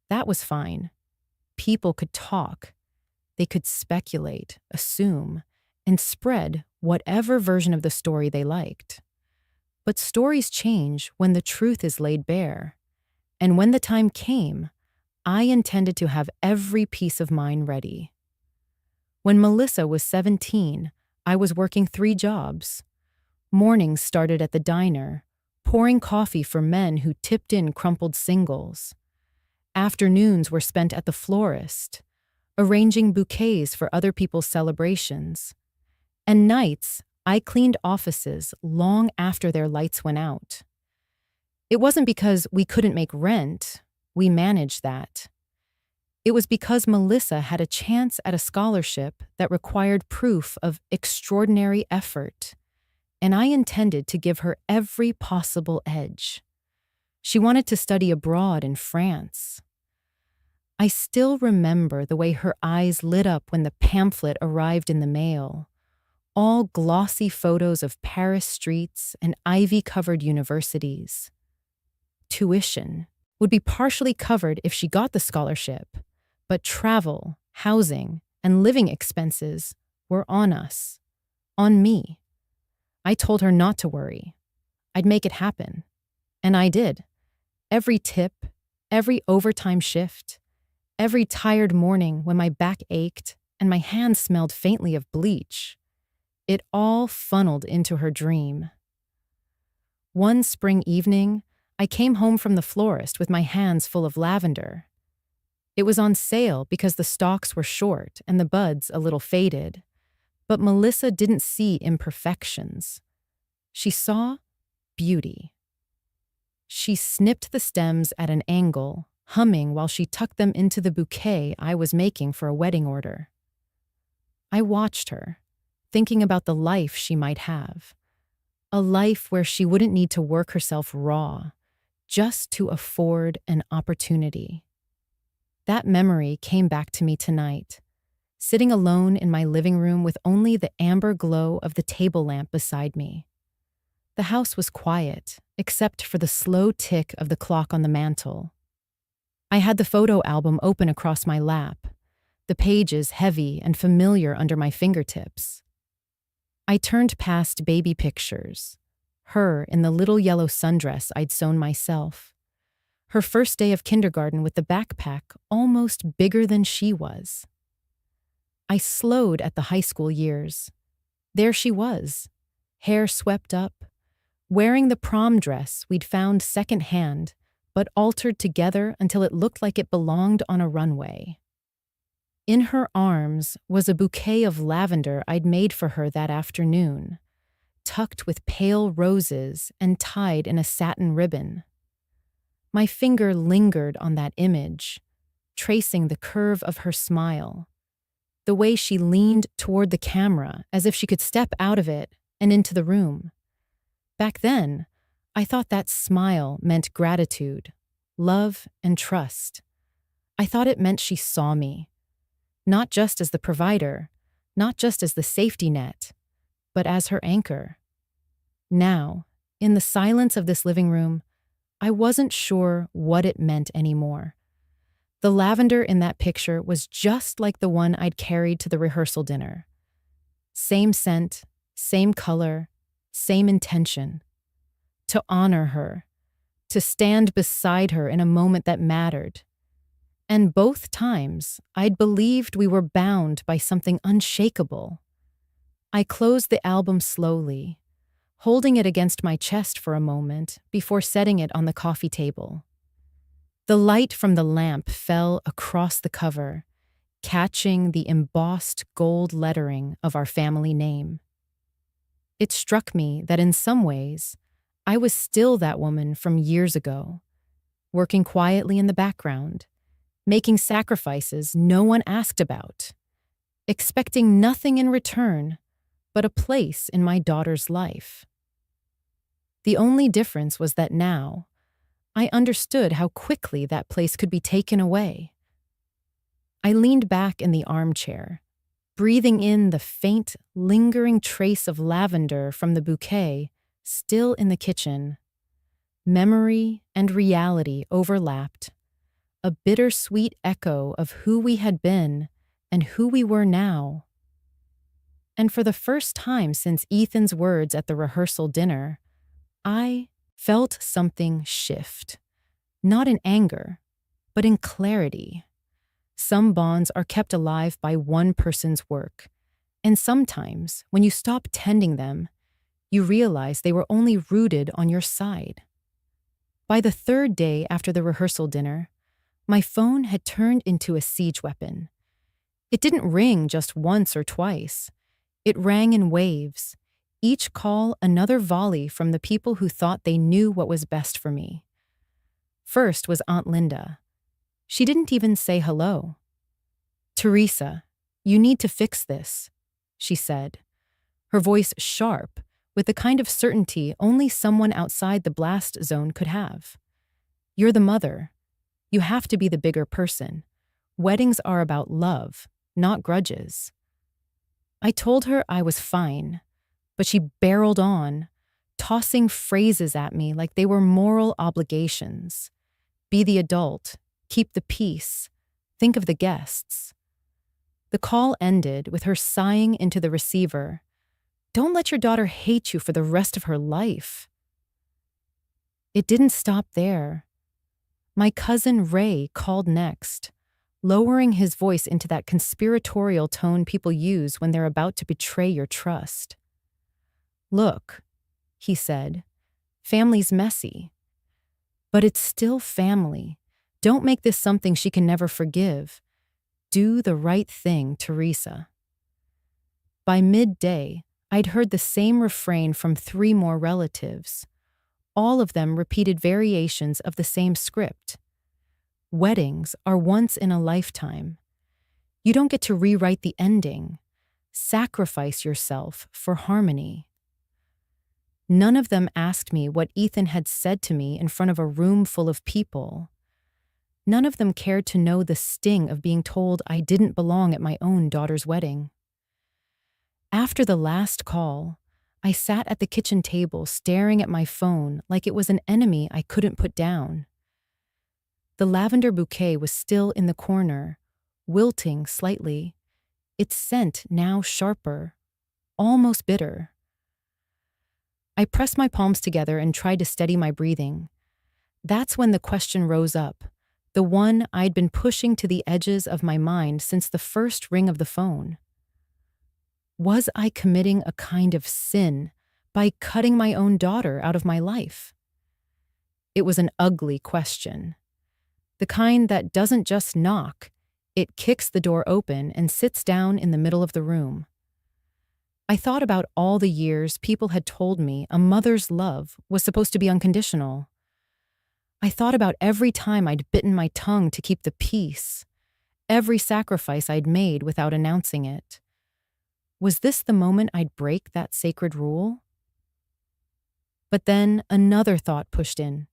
That was fine. People could talk. They could speculate, assume, and spread whatever version of the story they liked. But stories change when the truth is laid bare. And when the time came, I intended to have every piece of mine ready. When Melissa was 17, I was working 3 jobs. Mornings started at the diner, pouring coffee for men who tipped in crumpled singles. Afternoons were spent at the florist, arranging bouquets for other people's celebrations. And nights, I cleaned offices long after their lights went out. It wasn't because we couldn't make rent, we managed that. It was because Melissa had a chance at a scholarship that required proof of extraordinary effort, and I intended to give her every possible edge. She wanted to study abroad in France. I still remember the way her eyes lit up when the pamphlet arrived in the mail. All glossy photos of Paris streets and ivy-covered universities. Tuition would be partially covered if she got the scholarship, but travel, housing, and living expenses were on us, on me. I told her not to worry. I'd make it happen. And I did. Every tip, every overtime shift, every tired morning when my back ached and my hands smelled faintly of bleach. It all funneled into her dream. One spring evening, I came home from the florist with my hands full of lavender. It was on sale because the stalks were short and the buds a little faded. But Melissa didn't see imperfections. She saw beauty. She snipped the stems at an angle, humming while she tucked them into the bouquet I was making for a wedding order. I watched her, thinking about the life she might have. A life where she wouldn't need to work herself raw, just to afford an opportunity. That memory came back to me tonight, sitting alone in my living room with only the amber glow of the table lamp beside me. The house was quiet, except for the slow tick of the clock on the mantel. I had the photo album open across my lap, the pages heavy and familiar under my fingertips. I turned past baby pictures, her in the little yellow sundress I'd sewn myself, her first day of kindergarten with the backpack almost bigger than she was. I slowed at the high school years. There she was, hair swept up, wearing the prom dress we'd found secondhand, but altered together until it looked like it belonged on a runway. In her arms was a bouquet of lavender I'd made for her that afternoon, tucked with pale roses and tied in a satin ribbon. My finger lingered on that image, tracing the curve of her smile, the way she leaned toward the camera as if she could step out of it and into the room. Back then, I thought that smile meant gratitude, love, and trust. I thought it meant she saw me, not just as the provider, not just as the safety net, but as her anchor. Now, in the silence of this living room, I wasn't sure what it meant anymore. The lavender in that picture was just like the one I'd carried to the rehearsal dinner. Same scent, same color, same intention. To honor her, to stand beside her in a moment that mattered. And both times, I'd believed we were bound by something unshakable. I closed the album slowly, holding it against my chest for a moment before setting it on the coffee table. The light from the lamp fell across the cover, catching the embossed gold lettering of our family name. It struck me that in some ways, I was still that woman from years ago, working quietly in the background, making sacrifices no one asked about, expecting nothing in return but a place in my daughter's life. The only difference was that now, I understood how quickly that place could be taken away. I leaned back in the armchair, breathing in the faint, lingering trace of lavender from the bouquet still in the kitchen. Memory and reality overlapped, a bittersweet echo of who we had been and who we were now. And for the first time since Ethan's words at the rehearsal dinner, I felt something shift, not in anger, but in clarity. Some bonds are kept alive by one person's work, and sometimes, when you stop tending them, you realize they were only rooted on your side. By the third day after the rehearsal dinner, my phone had turned into a siege weapon. It didn't ring just once or twice. It rang in waves, each call another volley from the people who thought they knew what was best for me. First was Aunt Linda. She didn't even say hello. "Teresa, you need to fix this," she said, her voice sharp, with the kind of certainty only someone outside the blast zone could have. "You're the mother. You have to be the bigger person. Weddings are about love, not grudges." I told her I was fine, but she barreled on, tossing phrases at me like they were moral obligations. Be the adult, keep the peace, think of the guests. The call ended with her sighing into the receiver. "Don't let your daughter hate you for the rest of her life." It didn't stop there. My cousin Ray called next, lowering his voice into that conspiratorial tone people use when they're about to betray your trust. "Look," he said, "family's messy. But it's still family. Don't make this something she can never forgive. Do the right thing, Teresa." By midday, I'd heard the same refrain from 3 more relatives. All of them repeated variations of the same script. Weddings are once in a lifetime. You don't get to rewrite the ending. Sacrifice yourself for harmony. None of them asked me what Ethan had said to me in front of a room full of people. None of them cared to know the sting of being told I didn't belong at my own daughter's wedding. After the last call, I sat at the kitchen table staring at my phone like it was an enemy I couldn't put down. The lavender bouquet was still in the corner, wilting slightly, its scent now sharper, almost bitter. I pressed my palms together and tried to steady my breathing. That's when the question rose up, the one I'd been pushing to the edges of my mind since the first ring of the phone. Was I committing a kind of sin by cutting my own daughter out of my life? It was an ugly question. The kind that doesn't just knock, it kicks the door open and sits down in the middle of the room. I thought about all the years people had told me a mother's love was supposed to be unconditional. I thought about every time I'd bitten my tongue to keep the peace, every sacrifice I'd made without announcing it. Was this the moment I'd break that sacred rule? But then another thought pushed in,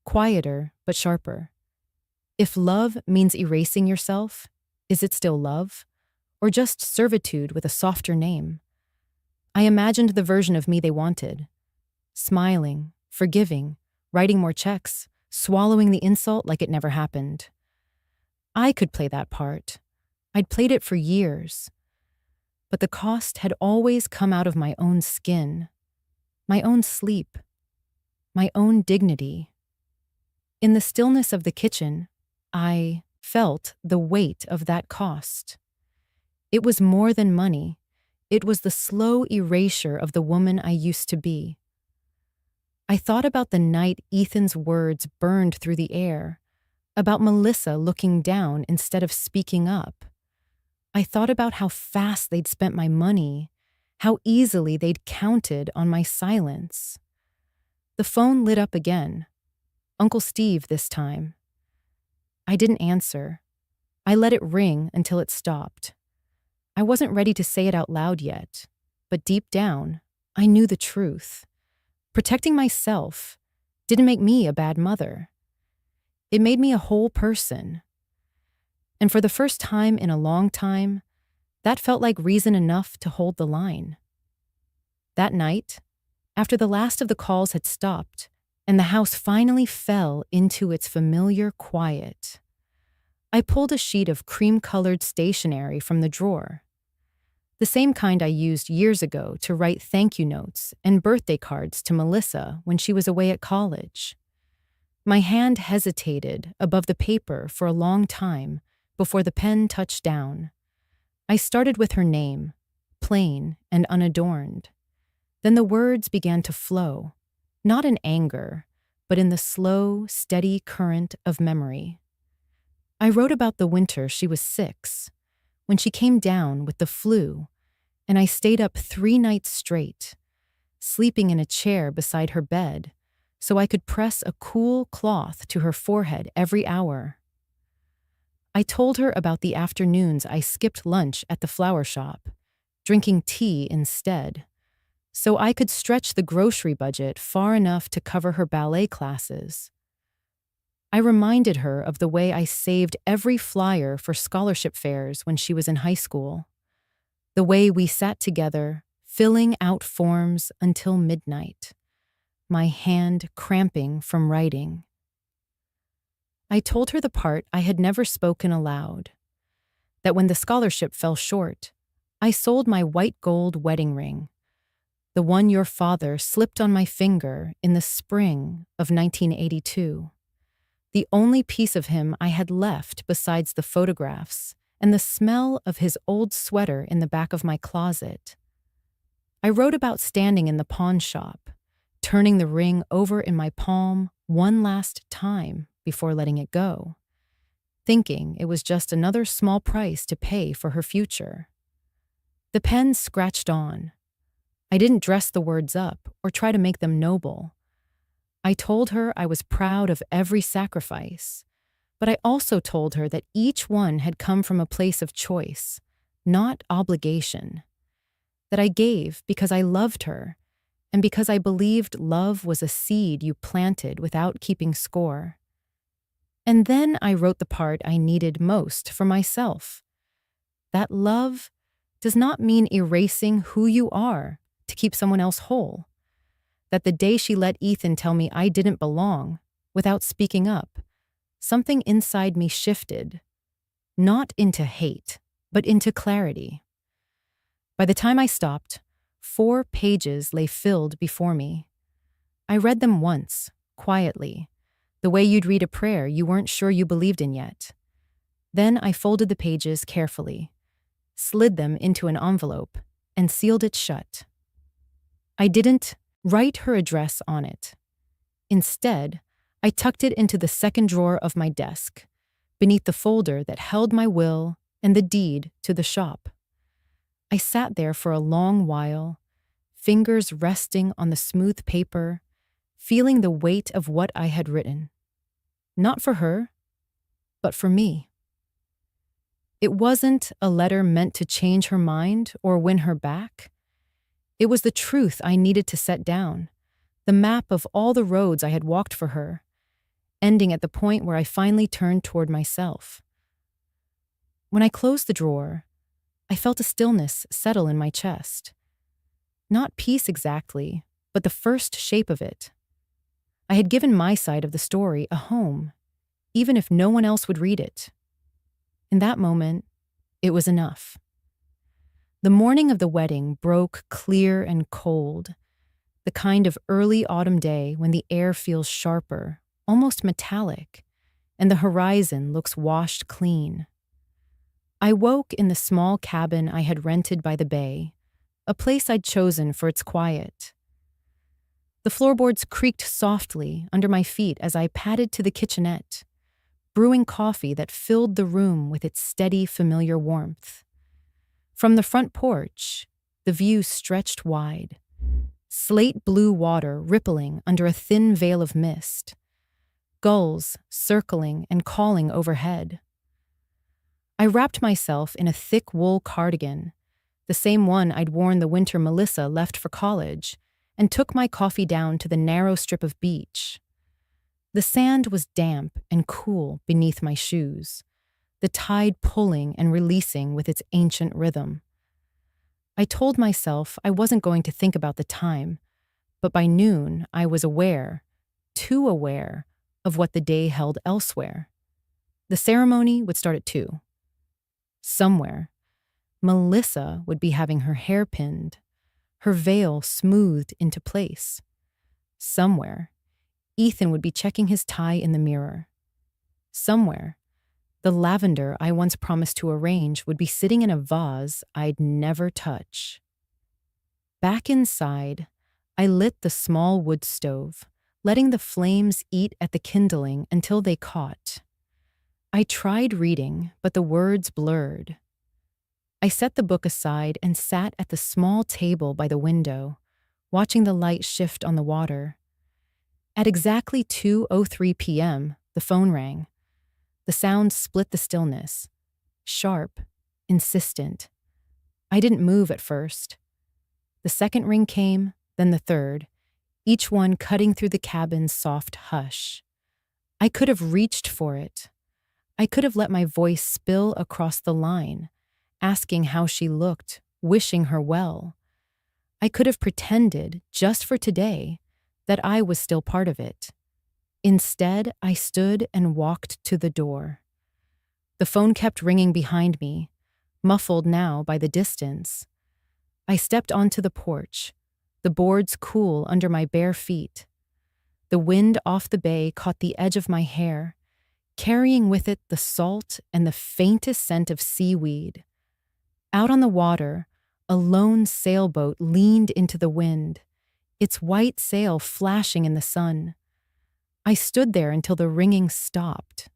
quieter but sharper. If love means erasing yourself, is it still love? Or just servitude with a softer name? I imagined the version of me they wanted. Smiling, forgiving, writing more checks, swallowing the insult like it never happened. I could play that part. I'd played it for years. But the cost had always come out of my own skin, my own sleep, my own dignity. In the stillness of the kitchen, I felt the weight of that cost. It was more than money. It was the slow erasure of the woman I used to be. I thought about the night Ethan's words burned through the air, about Melissa looking down instead of speaking up. I thought about how fast they'd spent my money, how easily they'd counted on my silence. The phone lit up again. Uncle Steve this time. I didn't answer. I let it ring until it stopped. I wasn't ready to say it out loud yet, but deep down, I knew the truth. Protecting myself didn't make me a bad mother. It made me a whole person. And for the first time in a long time, that felt like reason enough to hold the line. That night, after the last of the calls had stopped and the house finally fell into its familiar quiet, I pulled a sheet of cream-colored stationery from the drawer. The same kind I used years ago to write thank you notes and birthday cards to Melissa when she was away at college. My hand hesitated above the paper for a long time before the pen touched down. I started with her name, plain and unadorned. Then the words began to flow, not in anger, but in the slow, steady current of memory. I wrote about the winter she was 6, when she came down with the flu, and I stayed up 3 nights straight, sleeping in a chair beside her bed so I could press a cool cloth to her forehead every hour. I told her about the afternoons I skipped lunch at the flower shop, drinking tea instead, so I could stretch the grocery budget far enough to cover her ballet classes. I reminded her of the way I saved every flyer for scholarship fairs when she was in high school, the way we sat together, filling out forms until midnight, my hand cramping from writing. I told her the part I had never spoken aloud, that when the scholarship fell short, I sold my white gold wedding ring, the one your father slipped on my finger in the spring of 1982. The only piece of him I had left besides the photographs and the smell of his old sweater in the back of my closet. I wrote about standing in the pawn shop, turning the ring over in my palm one last time before letting it go, thinking it was just another small price to pay for her future. The pen scratched on. I didn't dress the words up or try to make them noble. I told her I was proud of every sacrifice, but I also told her that each one had come from a place of choice, not obligation. That I gave because I loved her, and because I believed love was a seed you planted without keeping score. And then I wrote the part I needed most for myself. That love does not mean erasing who you are to keep someone else whole. That the day she let Ethan tell me I didn't belong, without speaking up, something inside me shifted, not into hate, but into clarity. By the time I stopped, 4 pages lay filled before me. I read them once, quietly, the way you'd read a prayer you weren't sure you believed in yet. Then I folded the pages carefully, slid them into an envelope, and sealed it shut. I didn't write her address on it. Instead, I tucked it into the second drawer of my desk, beneath the folder that held my will and the deed to the shop. I sat there for a long while, fingers resting on the smooth paper, feeling the weight of what I had written. Not for her, but for me. It wasn't a letter meant to change her mind or win her back. It was the truth I needed to set down, the map of all the roads I had walked for her, ending at the point where I finally turned toward myself. When I closed the drawer, I felt a stillness settle in my chest. Not peace exactly, but the first shape of it. I had given my side of the story a home, even if no one else would read it. In that moment, it was enough. The morning of the wedding broke clear and cold, the kind of early autumn day when the air feels sharper, almost metallic, and the horizon looks washed clean. I woke in the small cabin I had rented by the bay, a place I'd chosen for its quiet. The floorboards creaked softly under my feet as I padded to the kitchenette, brewing coffee that filled the room with its steady, familiar warmth. From the front porch, the view stretched wide, slate blue water rippling under a thin veil of mist, gulls circling and calling overhead. I wrapped myself in a thick wool cardigan, the same one I'd worn the winter Melissa left for college, and took my coffee down to the narrow strip of beach. The sand was damp and cool beneath my shoes, the tide pulling and releasing with its ancient rhythm. I told myself I wasn't going to think about the time, but by noon I was aware, too aware, of what the day held elsewhere. The ceremony would start at 2. Somewhere, Melissa would be having her hair pinned, her veil smoothed into place. Somewhere, Ethan would be checking his tie in the mirror. Somewhere, the lavender I once promised to arrange would be sitting in a vase I'd never touch. Back inside, I lit the small wood stove, letting the flames eat at the kindling until they caught. I tried reading, but the words blurred. I set the book aside and sat at the small table by the window, watching the light shift on the water. At exactly 2:03 p.m., the phone rang. The sound split the stillness. Sharp, insistent. I didn't move at first. The second ring came, then the third, each one cutting through the cabin's soft hush. I could have reached for it. I could have let my voice spill across the line, asking how she looked, wishing her well. I could have pretended, just for today, that I was still part of it. Instead, I stood and walked to the door. The phone kept ringing behind me, muffled now by the distance. I stepped onto the porch, the boards cool under my bare feet. The wind off the bay caught the edge of my hair, carrying with it the salt and the faintest scent of seaweed. Out on the water, a lone sailboat leaned into the wind, its white sail flashing in the sun. I stood there until the ringing stopped.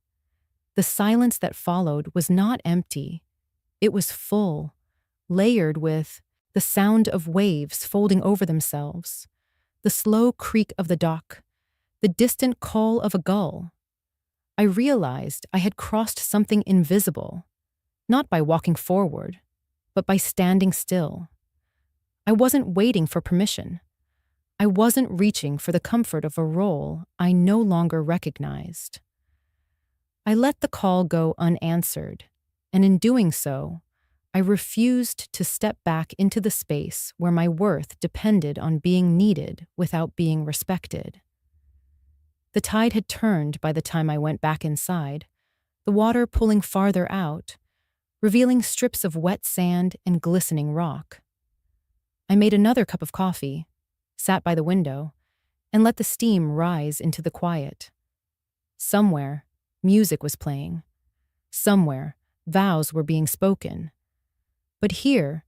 The silence that followed was not empty. It was full, layered with the sound of waves folding over themselves, the slow creak of the dock, the distant call of a gull. I realized I had crossed something invisible, not by walking forward, but by standing still. I wasn't waiting for permission. I wasn't reaching for the comfort of a role I no longer recognized. I let the call go unanswered, and in doing so, I refused to step back into the space where my worth depended on being needed without being respected. The tide had turned by the time I went back inside, the water pulling farther out, revealing strips of wet sand and glistening rock. I made another cup of coffee, sat by the window, and let the steam rise into the quiet. Somewhere, music was playing. Somewhere, vows were being spoken. But here,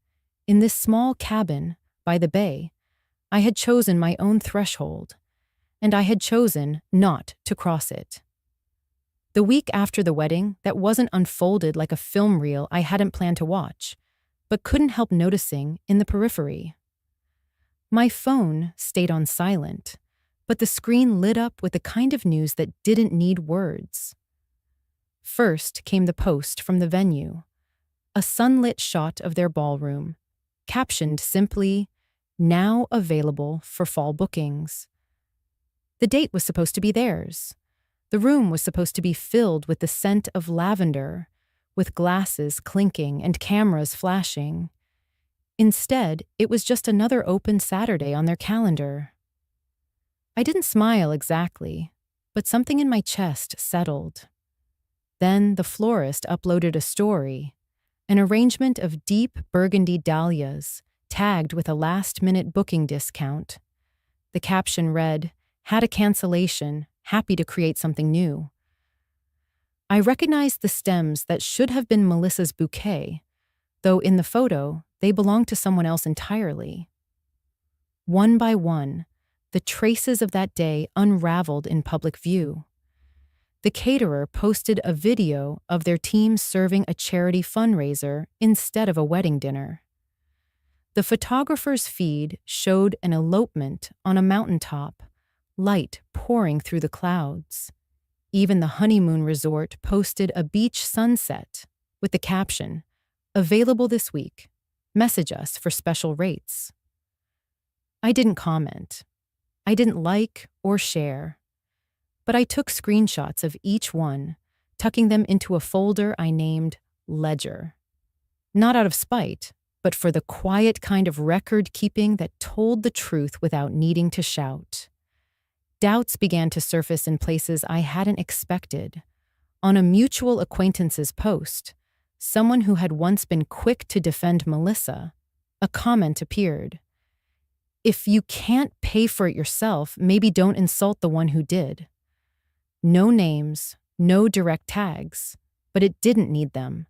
in this small cabin by the bay, I had chosen my own threshold, and I had chosen not to cross it. The week after the wedding, that wasn't unfolded like a film reel I hadn't planned to watch, but couldn't help noticing in the periphery. My phone stayed on silent, but the screen lit up with the kind of news that didn't need words. First came the post from the venue, a sunlit shot of their ballroom, captioned simply, "Now available for fall bookings." The date was supposed to be theirs. The room was supposed to be filled with the scent of lavender, with glasses clinking and cameras flashing. Instead, it was just another open Saturday on their calendar. I didn't smile exactly, but something in my chest settled. Then the florist uploaded a story, an arrangement of deep burgundy dahlias, tagged with a last-minute booking discount. The caption read, "Had a cancellation, happy to create something new." I recognized the stems that should have been Melissa's bouquet, though in the photo, they belonged to someone else entirely. One by one, the traces of that day unraveled in public view. The caterer posted a video of their team serving a charity fundraiser instead of a wedding dinner. The photographer's feed showed an elopement on a mountaintop, light pouring through the clouds. Even the honeymoon resort posted a beach sunset with the caption, "Available this week. Message us for special rates." I didn't comment. I didn't like or share. But I took screenshots of each one, tucking them into a folder I named Ledger. Not out of spite, but for the quiet kind of record keeping that told the truth without needing to shout. Doubts began to surface in places I hadn't expected. On a mutual acquaintance's post, someone who had once been quick to defend Melissa, a comment appeared. "If you can't pay for it yourself, maybe don't insult the one who did." No names, no direct tags, but it didn't need them.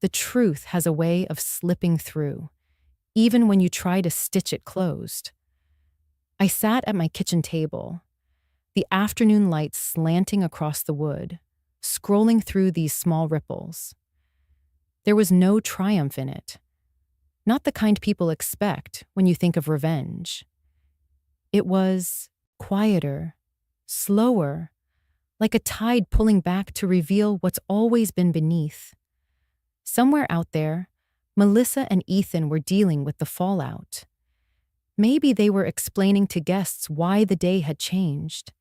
The truth has a way of slipping through, even when you try to stitch it closed. I sat at my kitchen table, the afternoon light slanting across the wood, scrolling through these small ripples. There was no triumph in it. Not the kind people expect when you think of revenge. It was quieter, slower, like a tide pulling back to reveal what's always been beneath. Somewhere out there, Melissa and Ethan were dealing with the fallout. Maybe they were explaining to guests why the day had changed.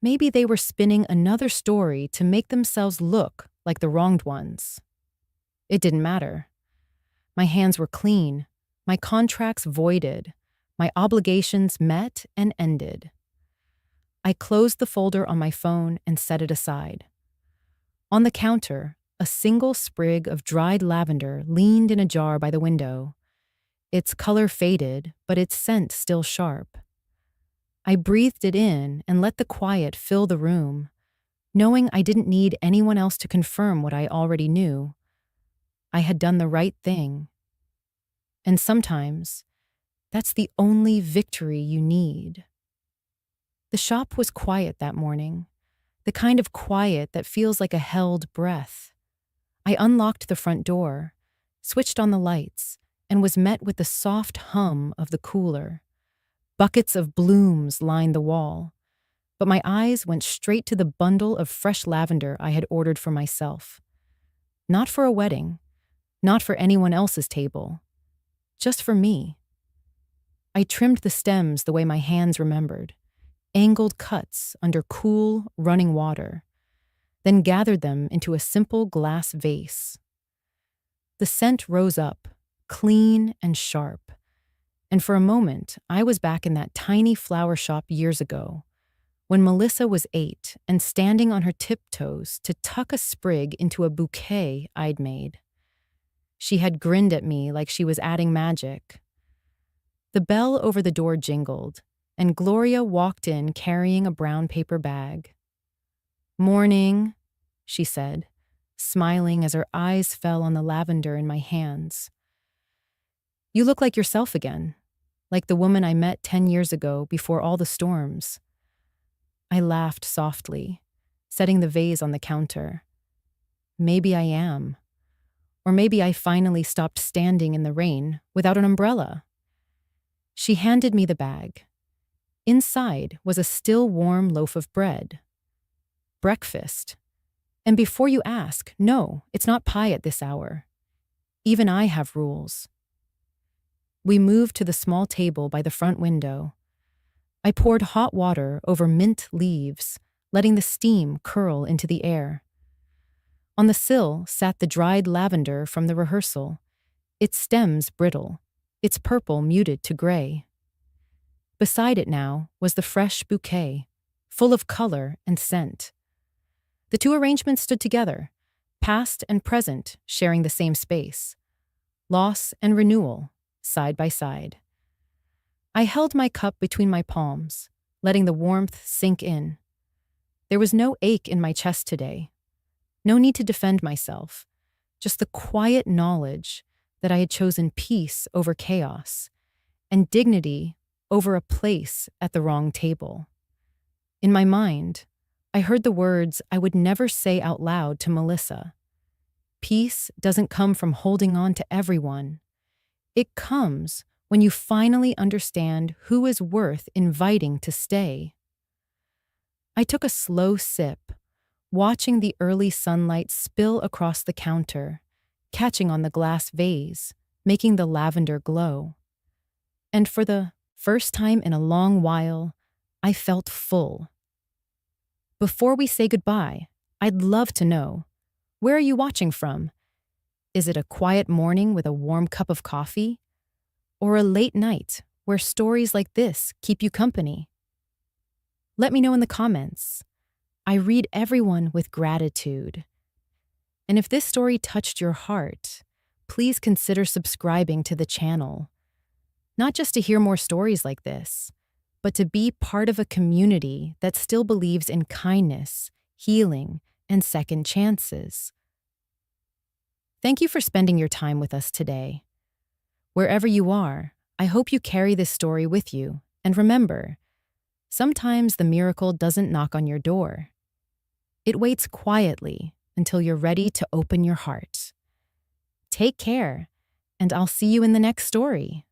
Maybe they were spinning another story to make themselves look like the wronged ones. It didn't matter. My hands were clean, my contracts voided, my obligations met and ended. I closed the folder on my phone and set it aside. On the counter, a single sprig of dried lavender leaned in a jar by the window. Its color faded, but its scent still sharp. I breathed it in and let the quiet fill the room, knowing I didn't need anyone else to confirm what I already knew. I had done the right thing. And sometimes, that's the only victory you need. The shop was quiet that morning, the kind of quiet that feels like a held breath. I unlocked the front door, switched on the lights, and was met with the soft hum of the cooler. Buckets of blooms lined the wall, but my eyes went straight to the bundle of fresh lavender I had ordered for myself. Not for a wedding, not for anyone else's table, just for me. I trimmed the stems the way my hands remembered, angled cuts under cool, running water, then gathered them into a simple glass vase. The scent rose up, clean and sharp, and for a moment I was back in that tiny flower shop years ago, when Melissa was 8 and standing on her tiptoes to tuck a sprig into a bouquet I'd made. She had grinned at me like she was adding magic. The bell over the door jingled, and Gloria walked in carrying a brown paper bag. "Morning," she said, smiling as her eyes fell on the lavender in my hands. "You look like yourself again, like the woman I met 10 years ago before all the storms." I laughed softly, setting the vase on the counter. Maybe I am. Or maybe I finally stopped standing in the rain without an umbrella. She handed me the bag. Inside was a still warm loaf of bread. Breakfast. And before you ask, no, it's not pie at this hour. Even I have rules. We moved to the small table by the front window. I poured hot water over mint leaves, letting the steam curl into the air. On the sill sat the dried lavender from the rehearsal, its stems brittle, its purple muted to gray. Beside it now was the fresh bouquet, full of color and scent. The two arrangements stood together, past and present sharing the same space. Loss and renewal, side by side. I held my cup between my palms, letting the warmth sink in. There was no ache in my chest today. No need to defend myself, just the quiet knowledge that I had chosen peace over chaos and dignity over a place at the wrong table. In my mind, I heard the words I would never say out loud to Melissa. Peace doesn't come from holding on to everyone. It comes when you finally understand who is worth inviting to stay. I took a slow sip, watching the early sunlight spill across the counter, catching on the glass vase, making the lavender glow. And for the first time in a long while, I felt full. Before we say goodbye, I'd love to know, where are you watching from? Is it a quiet morning with a warm cup of coffee? Or a late night where stories like this keep you company? Let me know in the comments. I read everyone with gratitude. And if this story touched your heart, please consider subscribing to the channel. Not just to hear more stories like this, but to be part of a community that still believes in kindness, healing, and second chances. Thank you for spending your time with us today. Wherever you are, I hope you carry this story with you, and remember, sometimes the miracle doesn't knock on your door. It waits quietly until you're ready to open your heart. Take care, and I'll see you in the next story.